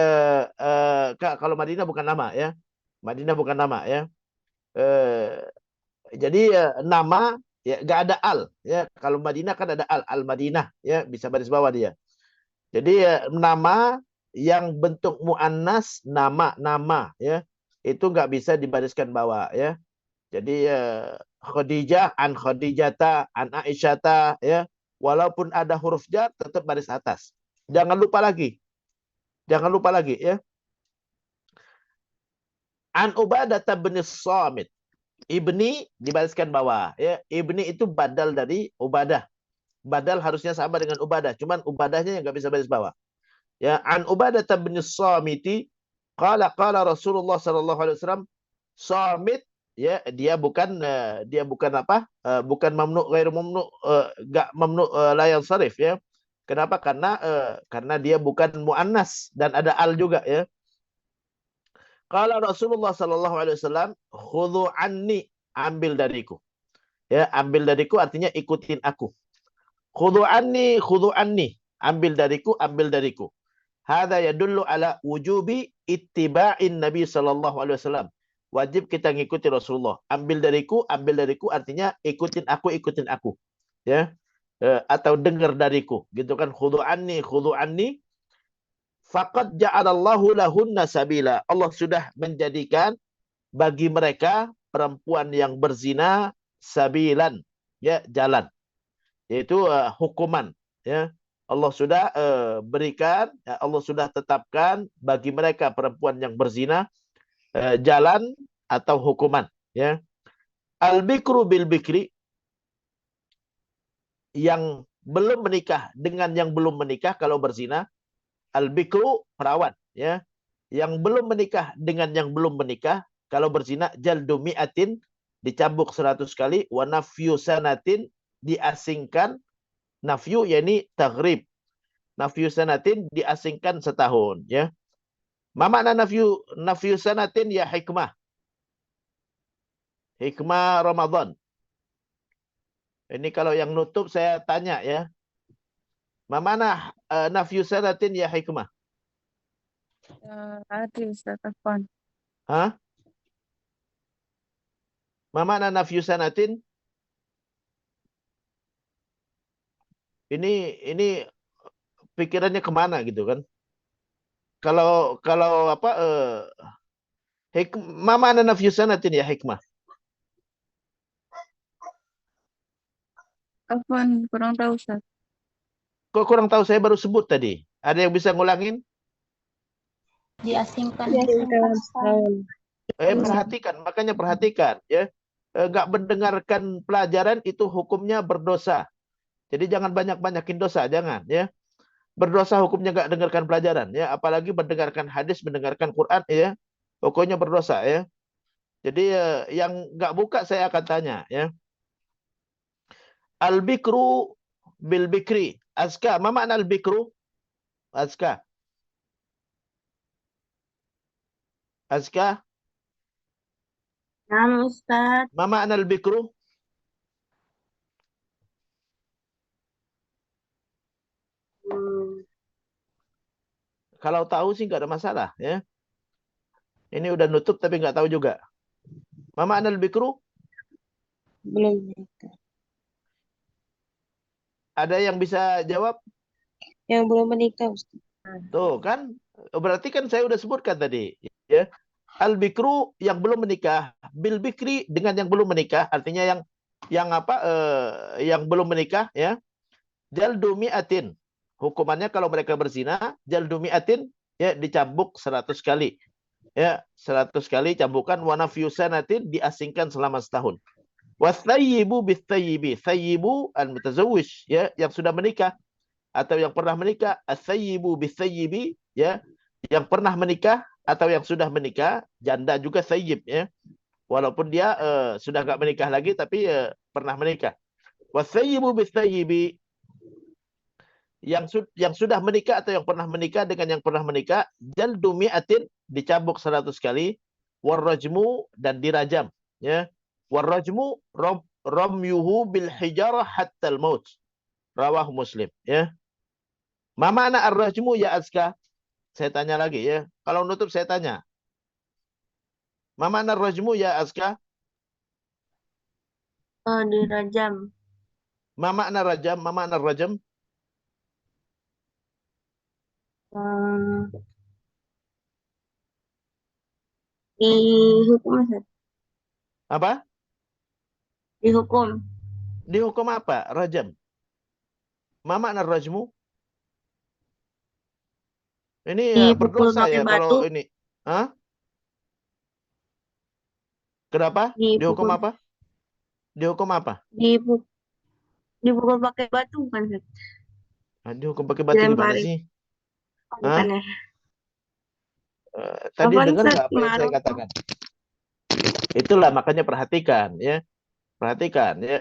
kalau Madinah bukan nama ya. Madinah bukan nama ya. Jadi nama ya nggak ada al ya. Kalau Madinah kan ada al Madinah ya, bisa baris bawah dia. Jadi nama yang bentuk muannas nama ya itu nggak bisa dibariskan bawah ya. Jadi Khadijah an Khadijata an Aisyata ya, walaupun ada huruf jar tetap baris atas. Jangan lupa lagi ya. An Ubadah bin Samit. Ibni dibariskan bawah ya. Ibni itu badal dari Ubadah. Badal harusnya sama dengan Ubadah, cuman Ubadahnya yang nggak bisa baris bawah. Ya, an Ubadah bin Samiti qala Rasulullah sallallahu alaihi wasallam Samit ya, dia bukan apa? Bukan mamnu ghairu mamnu, enggak mamnu la yansarif ya. Kenapa? Karena dia bukan muannas dan ada al juga ya. Qala Rasulullah sallallahu alaihi wasallam khudhu anni, ambil dariku. Ya, ambil dariku artinya ikutin aku. Khudhu anni, ambil dariku, ambil dariku. Hadza yadullu ala wujubi ittiba'in Nabi sallallahu alaihi wasallam. Wajib kita ngikuti Rasulullah. Ambil dariku artinya ikutin aku. Ya. Atau dengar dariku. Gitu kan, khudhu anni. Faqad ja'alallahu lahunna sabila. Allah sudah menjadikan bagi mereka perempuan yang berzina sabilan, ya, jalan, yaitu hukuman ya. Allah sudah berikan, ya, Allah sudah tetapkan bagi mereka perempuan yang berzina jalan atau hukuman ya. Al bikru bil bikri, yang belum menikah dengan yang belum menikah kalau berzina. Al bikru perawan ya, yang belum menikah dengan yang belum menikah kalau berzina jaldu mi'atin, dicambuk 100 kali, wa nafyu sanatin, diasingkan. Nafyu yakni taghrib. Nafyu sanatin, diasingkan setahun ya. Ma makna nafyu sanatin ya hikmah. Hikmah Ramadan. Ini kalau yang nutup saya tanya ya. Ma mana nafyu sanatin ya hikmah? Adil, Ustaz Afwan. Hah? Ma mana nafyu sanatin? Ini pikirannya kemana gitu kan? Kalau apa ma mana nafyu sanatin ya hikmah? Afwan, kurang tahu, Ustaz. Kok kurang tahu, saya baru sebut tadi. Ada yang bisa ngulangin? Diasingkan. Diasingkan setahun. Perhatikan, makanya perhatikan ya. Nggak mendengarkan pelajaran itu hukumnya berdosa. Jadi jangan banyak-banyakin dosa, jangan ya. Berdosa hukumnya nggak dengarkan pelajaran ya, apalagi mendengarkan hadis, mendengarkan Quran ya. Pokoknya berdosa ya. Jadi yang nggak buka saya akan tanya ya. Al-bikru bil bikri. Azka, ma makna al-bikru? Azka. Azka, Nah, Ustaz. ma makna al-bikru? Kalau tahu sih nggak ada masalah ya. Ini udah nutup tapi nggak tahu juga. Ma makna al-bikru? Belum menikah. Ada yang bisa jawab? Yang belum menikah, Ustaz. Tuh kan, berarti kan saya udah sebutkan tadi ya. Al-bikru yang belum menikah, bil bikri dengan yang belum menikah, artinya yang apa yang belum menikah ya. Jaldu mi'atin. Hukumannya kalau mereka berzina, jaldu mi'atin ya dicambuk 100 kali. Ya, 100 kali cambukan, wa nafyu sanatin diasingkan selama setahun. Wathayyibu bithayyibi. Thayyibu al-mutazawwij ya, yang sudah menikah atau yang pernah menikah, athayyibu bithayyibi ya, yang pernah menikah atau yang sudah menikah, janda juga thayyib ya. Walaupun dia sudah enggak menikah lagi tapi pernah menikah. Wathayyibu bithayyibi, yang sudah menikah atau yang pernah menikah dengan yang pernah menikah, jaldu mi'atin dicambuk 100 kali, warrajmu dan dirajam ya. Warrajmu ramyuhu bil hijarah hatta al maut. Rawahu Muslim ya. Ma makna ar-rajmu ya Azka? Saya tanya lagi ya. Kalau nutup saya tanya. Ma makna ar-rajmu ya Azka? Dirajam. Ma makna rajam? Ma makna rajam? Dihukum, Ustaz. Apa? Dihukum. Dihukum apa? Rajam. Ma makna rajmu? Ini Dipukul berdosa pakai ya batu. kalau ini. Hah? Kenapa? Dihukum Dipukul. apa? Dihukum apa? Dipukul pakai batu, bukan, Ustaz? Dihukum pakai batu gimana Dilemparin. sih? Bukan Hah? ya? Tadi Apaan, dengar Ustaz? nggak apa yang saya Maruf. katakan? Itulah makanya perhatikan ya. Perhatikan ya.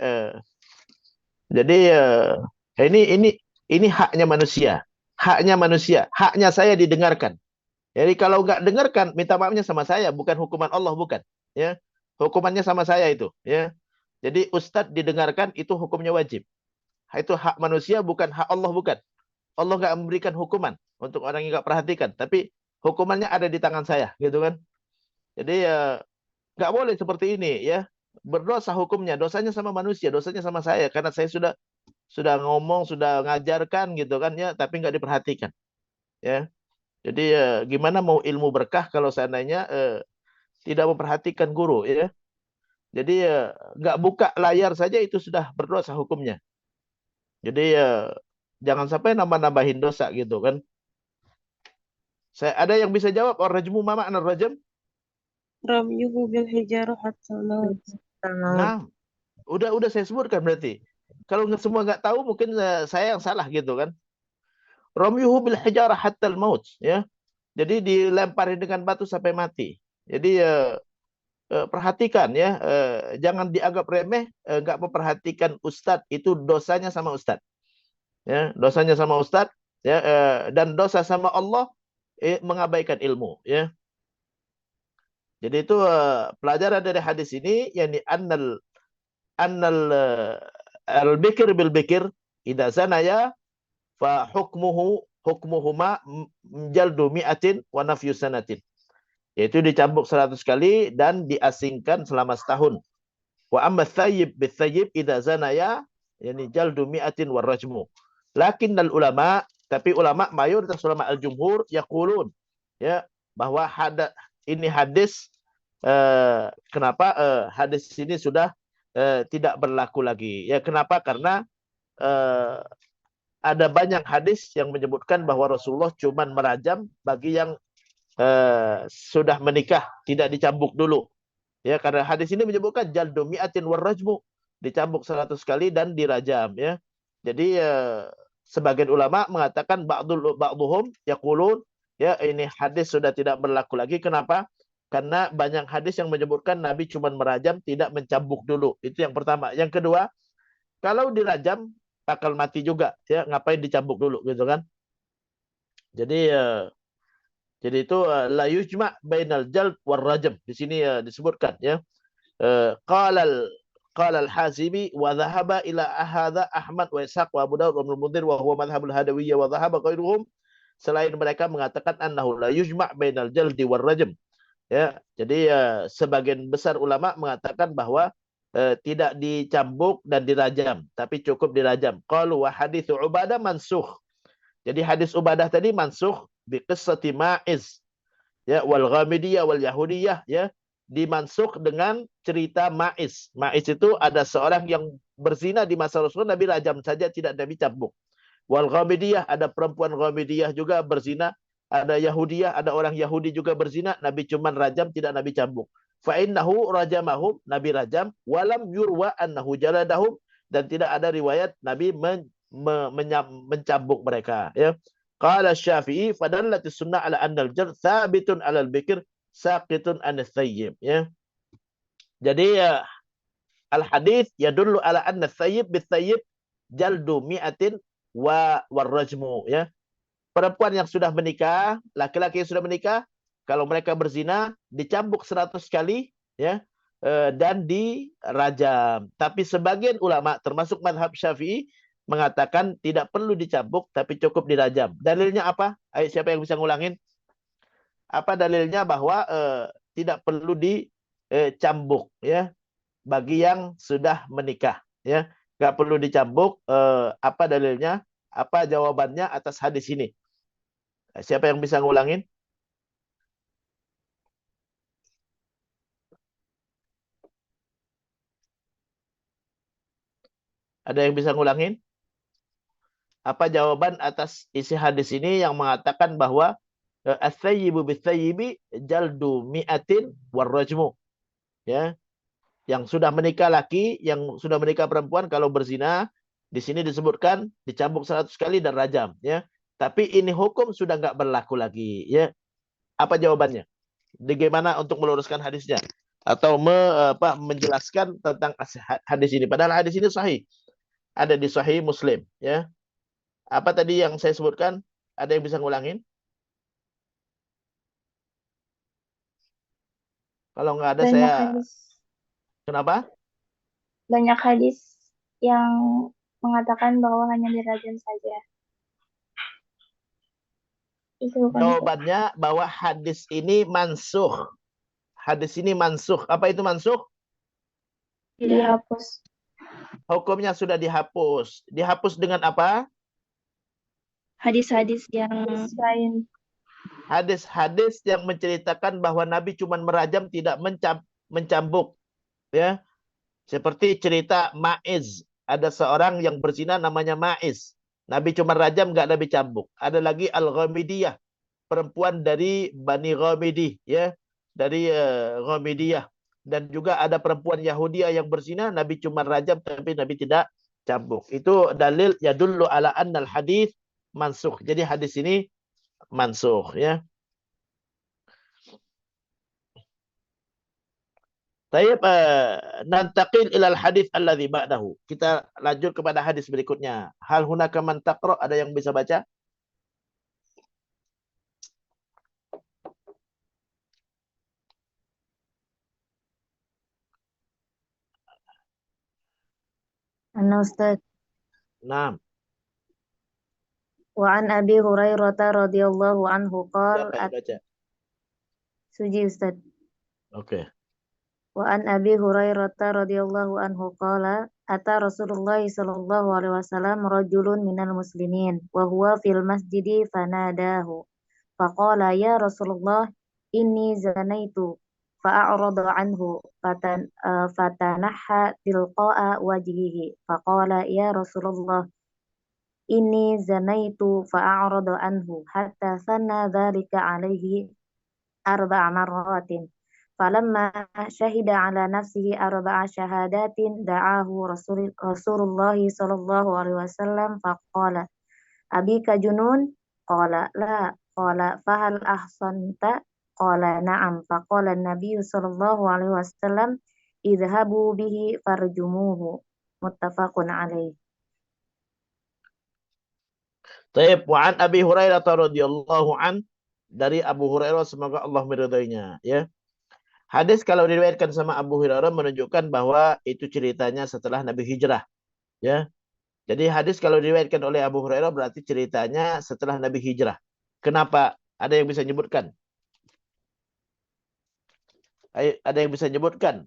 Jadi ini haknya manusia. Haknya manusia. Haknya saya didengarkan. Jadi kalau nggak dengarkan, minta maafnya sama saya, bukan hukuman Allah, bukan. Ya, hukumannya sama saya itu. Ya, jadi Ustadz didengarkan itu hukumnya wajib. Itu hak manusia, bukan hak Allah, bukan. Allah nggak memberikan hukuman untuk orang yang nggak perhatikan, tapi hukumannya ada di tangan saya, gitu kan. Jadi nggak boleh seperti ini, ya. Berdosa hukumnya, dosanya sama manusia, dosanya sama saya, karena saya sudah ngomong, sudah ngajarkan, gitu kan, ya, tapi nggak diperhatikan, ya. Jadi gimana mau ilmu berkah kalau seandainya tidak memperhatikan guru ya. Jadi nggak buka layar saja itu sudah berdosa hukumnya. Jadi jangan sampai nambah-nambahin dosa gitu kan. Ada yang bisa jawab ar-rajmu ma makna rajam? Ramyuhu bil hijarah hatta maut. Nah, udah saya sebutkan berarti. Kalau semua nggak tahu mungkin saya yang salah gitu kan. Ramyuhu bil hijarah hatta maut ya. Jadi dilemparin dengan batu sampai mati. Jadi perhatikan ya, jangan dianggap remeh, nggak memperhatikan ustadz, itu dosanya sama ustadz. Ya, dosanya sama ustadz ya, dan dosa sama Allah mengabaikan ilmu ya. Jadi itu pelajaran dari hadis ini, yakni annal al-bikir bil bikir idza zanaya fa hukmuhuma jaldu mi'atin wa nafyu sanatin. Yaitu dicambuk 100 kali dan diasingkan selama setahun. Wa amma thayyib bithayyib idza zanaya yani jaldu mi'atin wa rajmu. Lakinnal ulama, tapi ulama mayoritas ulama al-jumhur yaqulun ya bahwa ini hadis kenapa hadis ini sudah tidak berlaku lagi. Ya kenapa? Karena ada banyak hadis yang menyebutkan bahwa Rasulullah cuma merajam bagi yang sudah menikah, tidak dicambuk dulu. Ya, karena hadis ini menyebutkan jaldu mi'atin warrajmu, dicambuk 100 kali dan dirajam ya. Jadi sebagian ulama mengatakan ba'dhum yaqulun ya ini hadis sudah tidak berlaku lagi. Kenapa? Karena banyak hadis yang menyebutkan Nabi cuma merajam, tidak mencambuk dulu. Itu yang pertama. Yang kedua, kalau dirajam bakal mati juga ya, ngapain dicambuk dulu gitu kan. Jadi itu la yujma' bainal jalb war rajam. Di sini disebutkan ya. Qala al-Hazimi wa dhahaba ila hadza Ahmad wa Ishaq wa Abu Dawud wa Ibnu Mundhir wa huwa madhhabul Hadawiyyah wa dhahaba ghairuhum. Selain mereka mengatakan annahu la yujma' bainal jaldi war rajam. Ya, jadi sebagian besar ulama mengatakan bahwa tidak dicambuk dan dirajam, tapi cukup dirajam. Qalu wa haditsu Ubadah mansukh. Jadi hadis Ubadah tadi mansukh bi qissati Ma'iz ya wal Ghamidiyah wal Yahudiyah ya, dimansukh dengan cerita Ma'iz. Ma'iz itu ada seorang yang berzina di masa Rasulullah, Nabi rajam saja, tidak Nabi cambuk. Wal Ghamidiyah, ada perempuan Ghamidiyah juga berzina, ada Yahudiyah, ada orang Yahudi juga berzina, Nabi cuman rajam, tidak Nabi cambuk. Fa innahu rajamahum, Nabi rajam, walam yurwa annahu jaladahum, dan tidak ada riwayat Nabi mencambuk mereka ya. Qala Syafi'i fadallatis sunnah ala annal jar thabitun alal bikir saqitun anis thayyib ya. Jadi al hadis yadullu ala anna thayyib bithayyib jaldu mi'atin wa warrajmu ya. Perempuan yang sudah menikah, laki-laki yang sudah menikah, kalau mereka berzina dicambuk 100 kali ya, dan dirajam. Tapi sebagian ulama termasuk mazhab Syafi'i mengatakan tidak perlu dicambuk tapi cukup dirajam. Dalilnya apa? Ayo, siapa yang bisa ngulangin? Apa dalilnya bahwa tidak perlu dicambuk ya bagi yang sudah menikah ya? Nggak perlu dicambuk. Apa dalilnya? Apa jawabannya atas hadis ini? Siapa yang bisa ngulangin? Ada yang bisa ngulangin? Apa jawaban atas isi hadis ini yang mengatakan bahwa as-sayyibu bis-sayyibi jaldu mi'atin warrajmu ya, yang sudah menikah laki, yang sudah menikah perempuan kalau berzina di sini disebutkan dicambuk 100 kali dan rajam ya. Tapi ini hukum sudah nggak berlaku lagi ya. Apa jawabannya? Bagaimana untuk meluruskan hadisnya atau menjelaskan tentang hadis ini, padahal hadis ini sahih, ada di Sahih Muslim ya. Apa tadi yang saya sebutkan? Ada yang bisa ngulangin? Kalau nggak ada Banyak saya. hadis, Kenapa? banyak hadis yang mengatakan bahwa hanya dirajam saja. Itu bukan itu. Jawabannya bahwa hadis ini mansukh. Hadis ini mansukh. Apa itu mansukh? Dihapus. Hukumnya sudah dihapus. Dihapus dengan apa? Hadis-hadis yang lain. Hadis-hadis yang menceritakan bahwa Nabi cuma merajam, tidak mencambuk. Ya, seperti cerita Ma'iz. Ada seorang yang berzina namanya Ma'iz. Nabi cuma rajam, nggak Nabi cambuk. Ada lagi Al-Ghamidiyah, perempuan dari Bani Ghamidi, ya, dari Ghamidiyah. Dan juga ada perempuan Yahudi yang berzina, Nabi cuma rajam tapi Nabi tidak cambuk. Itu dalil yadullu ala annal hadis mansukh. Jadi hadis ini mansukh ya. Tayyib, nantaqil ilal hadis alladhi ba'dahu. Kita lanjut kepada hadis berikutnya. Hal hunaka man taqra, ada yang bisa baca? Ana Ustaz. Nah, Wa an Abi Hurairah radhiyallahu anhu Siapa yang baca? Suji Ustaz. Oke. Wa an Abi Hurairah radhiyallahu anhu qala ata Rasulullah sallallahu alaihi wasallam rajulun minal muslimin wa huwa fil masjidi fanadahu faqala ya Rasulullah inni zanaitu fa'arada anhu fatanaha tilqa'a wajhihi faqala ya Rasulullah inni zanaitu fa'arada anhu hatta sanna dhalika alaihi arba'a marratin falamma syahida ala nafsihi arba'a syahadatin da'ahu Rasulullah sallallahu alaihi wasallam faqala abika junun qala la qala fahal ahsanta qala na'am faqala an-nabiy sallallahu alaihi wasallam idhabu bihi farjumuhu muttafaqun alaih. Taib wa an Abi Hurairah radhiyallahu an, dari Abu Hurairah semoga Allah meridainya, ya. Hadis kalau diriwayatkan sama Abu Hurairah menunjukkan bahwa itu ceritanya setelah Nabi hijrah, ya. Jadi hadis kalau diriwayatkan oleh Abu Hurairah berarti ceritanya setelah Nabi hijrah. Kenapa? Ada yang bisa nyebutkan? Ada yang bisa nyebutkan?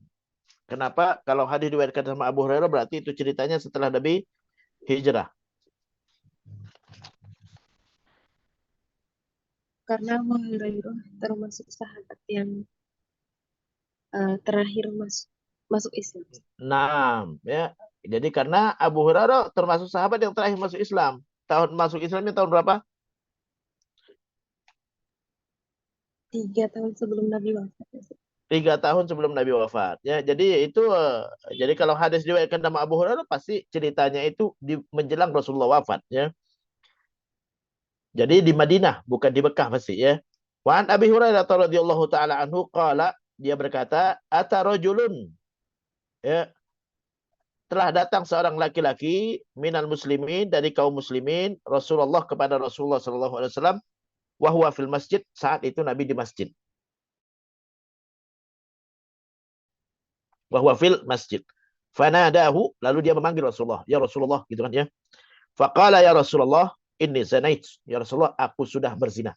Kenapa kalau hadis diriwayatkan sama Abu Hurairah berarti itu ceritanya setelah Nabi hijrah? Karena Abu Hurairah termasuk sahabat yang terakhir masuk Islam. Nah, ya. Jadi karena Abu Hurairah termasuk sahabat yang terakhir masuk Islam. Tahun masuk Islamnya tahun berapa? 3 tahun sebelum Nabi wafat. 3 tahun sebelum Nabi wafat. Ya, jadi itu jadi kalau hadis diriwayatkan sama Abu Hurairah pasti ceritanya itu menjelang Rasulullah wafat, ya. Jadi di Madinah, bukan di Mekah pasti, ya. Wa an Abi Hurairah radhiyallahu taala anhu qala, dia berkata, ata rajulun, ya, telah datang seorang laki-laki minal muslimin, dari kaum muslimin, Rasulullah kepada Rasulullah sallallahu alaihi wasallam, wa huwa fil masjid, saat itu Nabi di masjid. Wa huwa fil masjid. Fanadahu, lalu dia memanggil Rasulullah, ya Rasulullah, gitu kan, ya. Faqala ya Rasulullah, inni zanait, ya Rasulullah, aku sudah berzina.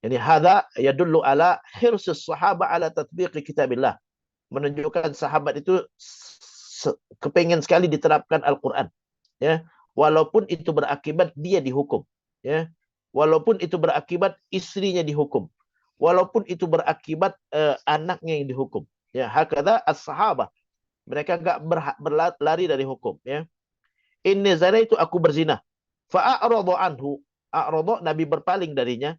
Yani hadza yadullu ala hirsis sahaba ala tatbiqi kitabillah. Menunjukkan sahabat itu kepengen sekali diterapkan Al-Qur'an, ya. Walaupun itu berakibat dia dihukum, ya. Walaupun itu berakibat istrinya dihukum. Walaupun itu berakibat anaknya yang dihukum, ya. Hakadha as-sahabah. Mereka enggak berlari dari hukum, ya. Inni zanaitu, aku berzina. Fa'arada anhu, a'rada, Nabi berpaling darinya.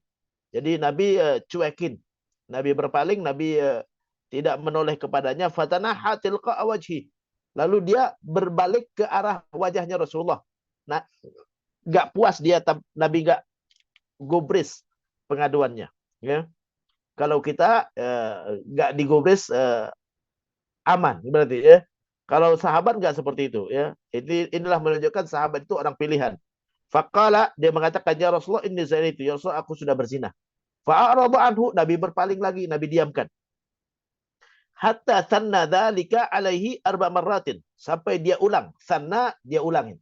Jadi Nabi cuekin. Nabi berpaling, Nabi tidak menoleh kepadanya. Fatanaha tilqa wajhi. Lalu dia berbalik ke arah wajahnya Rasulullah. Nah, enggak puas dia, Nabi enggak gubris pengaduannya, ya. Kalau kita enggak digubris aman berarti, ya. Kalau sahabat enggak seperti itu, ya. Inilah menunjukkan sahabat itu orang pilihan. Faqala, dia mengatakan, ya Rasulullah inni zanaitu, ya Rasulullah aku sudah berzina. Fa'arada anhu, Nabi berpaling lagi, Nabi diamkan. Hatta sanna dzalika alaihi 4 marratin, sampai dia ulang. Sanna, dia ulangin.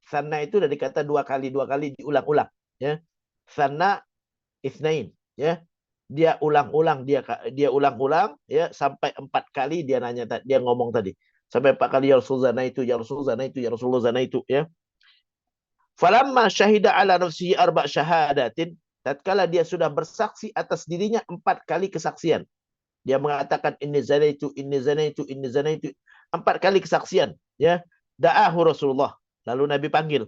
Sanna itu dari kata 2 kali diulang-ulang, ya. Sanna itsnain, ya. Dia ulang-ulang, dia ulang-ulang, ya, sampai 4 kali dia ngomong tadi. Sampai 4 kali ya Rasul zana itu, ya Rasul zana itu, ya Rasulullah zana itu, ya. Falamma syahida ala nafsihi 4 syahadatin, tatkala dia sudah bersaksi atas dirinya 4 kali kesaksian. Dia mengatakan inni zanaitu, inni zanaitu, inni zanaitu, 4 kali kesaksian, ya. Da'ahu Rasulullah, lalu Nabi panggil.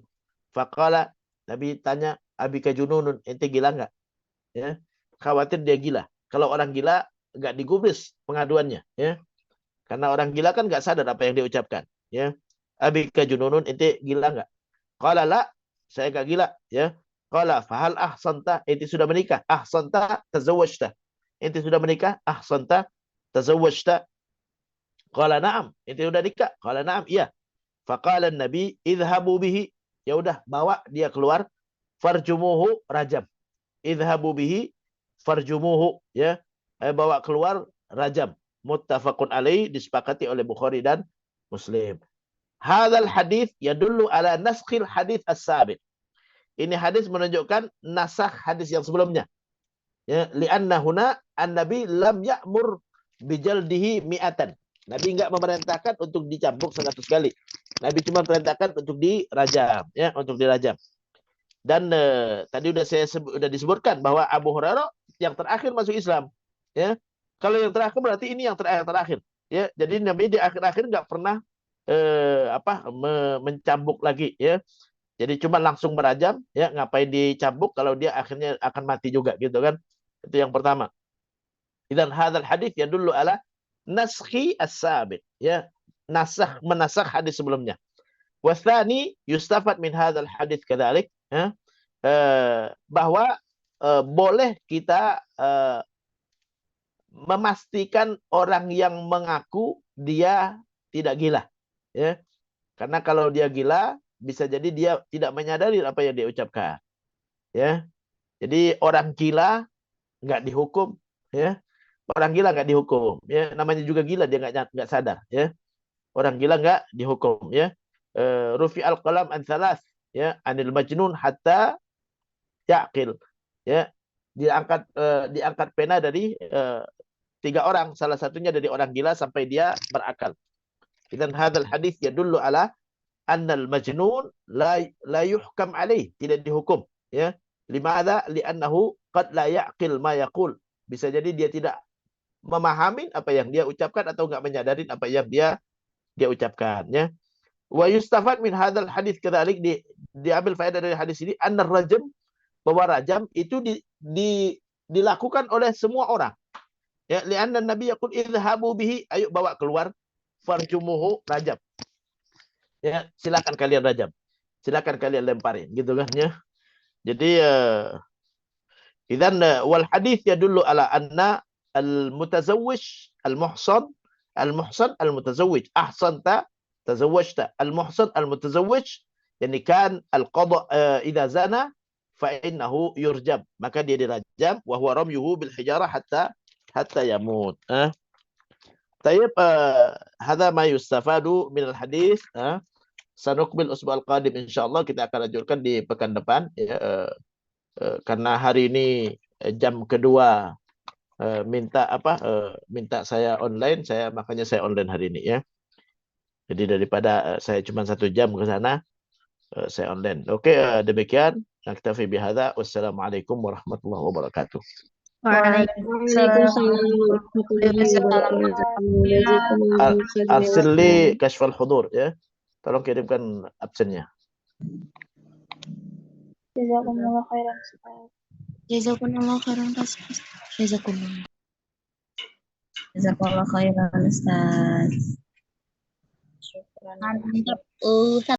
Faqala, Nabi tanya, abika jununun, ente gila enggak? Ya. Khawatir dia gila. Kalau orang gila enggak digubris pengaduannya, ya. Karena orang gila kan enggak sadar apa yang dia ucapkan, ya. Abika jununun, ente gila enggak? Qala la, saya enggak gila, ya. Qala fahal ahsanta, ente sudah menikah? Ahsanta tazawwajta, ente sudah menikah? Ahsanta tazawwajta. Qala na'am, ente sudah nikah? Qala na'am, iya. Faqala Nabi idhabu bihi, ya udah bawa dia keluar, farjumuhu, rajam. Idhabu bihi farjumuhu, ya. Bawa keluar, rajam. Muttafaqun alaih, disepakati oleh Bukhari dan Muslim. Hadzal hadits yadullu ala naskhil hadits as-sabiq. ini hadis menunjukkan nasakh hadis yang sebelumnya. Ya, li'anna huna an-nabi lam ya'mur bijaldihi mi'atan. Nabi enggak memerintahkan untuk dicambuk 100 kali. Nabi cuma perintahkan untuk dirajam, ya, untuk dirajam. Dan tadi sudah disebutkan bahwa Abu Hurairah yang terakhir masuk Islam, ya. Kalau yang terakhir berarti ini yang terakhir, ya. Jadi Nabi di akhir-akhir enggak pernah mencambuk lagi, ya. Jadi cuma langsung merajam, ya, ngapain dicambuk kalau dia akhirnya akan mati juga, gitu kan. Itu yang pertama. Dan hadzal hadis yadullu ala naskhi as-sabiq, ya, menasakh hadis sebelumnya. Watsani yustafad min hadzal hadis kadzalik, ya, bahwa boleh kita memastikan orang yang mengaku dia tidak gila, ya. Karena kalau dia gila bisa jadi dia tidak menyadari apa yang dia ucapkan, ya. Jadi orang gila nggak dihukum, ya. Orang gila nggak dihukum, ya. Namanya juga gila, dia nggak sadar, ya. Orang gila nggak dihukum, ya. Rufi al-qalam an thalas, ya, anil majnun hatta yaqil, ya. Diangkat pena dari 3 orang, salah satunya dari orang gila sampai dia berakal. Dan hadzal hadis yadullu ala annal majnun la yuhkam alaih, tidak dihukum, ya. Limadza? Li'annahu qad la yaqil ma yaqul. Bisa jadi dia tidak memahami apa yang dia ucapkan atau enggak menyadari apa yang dia ucapkan, ya. Wa yustafad min hadzal hadis kadzalik, diambil faedah dari hadis ini annar rajam, bahwa rajam itu dilakukan oleh semua orang. Ya, li'anna nabi yaqul idhabu bihi, ayo bawa keluar, farjumuhu, rajam. Ya, silakan kalian rajam. Silakan kalian lemparin, gitu kan, ya. Jadi idzan wal hadis yadullu ala anna al-mutazawwij al-muhsan al-mutazawwij ahsanta tazawwajta, al-muhsan al-mutazawwij, yani kan al-qada idza zana fa innahu yurjam, maka dia dirajam, wa huwa ramyuhu bil hijarah hatta yamut. Tayyib, hadza ma yustafadu min al-hadis. Sanukbil usbu'al qadim, insyaallah kita akan lanjutkan di pekan depan, ya. Karena hari ini jam kedua minta saya online, makanya saya online hari ini, ya. Jadi daripada saya cuma 1 jam ke sana, saya online. Oke, demikian. Naktafi bihadza. Wassalamualaikum warahmatullahi wabarakatuh. Waalaikumsalam warahmatullahi wabarakatuh. Arsilli kashfal hudur, ya. Tolong kirimkan absennya. Jazakumullah khairan, Ustaz. Jazakumullah khairan, Ustaz. Jazakumullah khairan, Ustaz. Syukran. Mantap, Ustaz.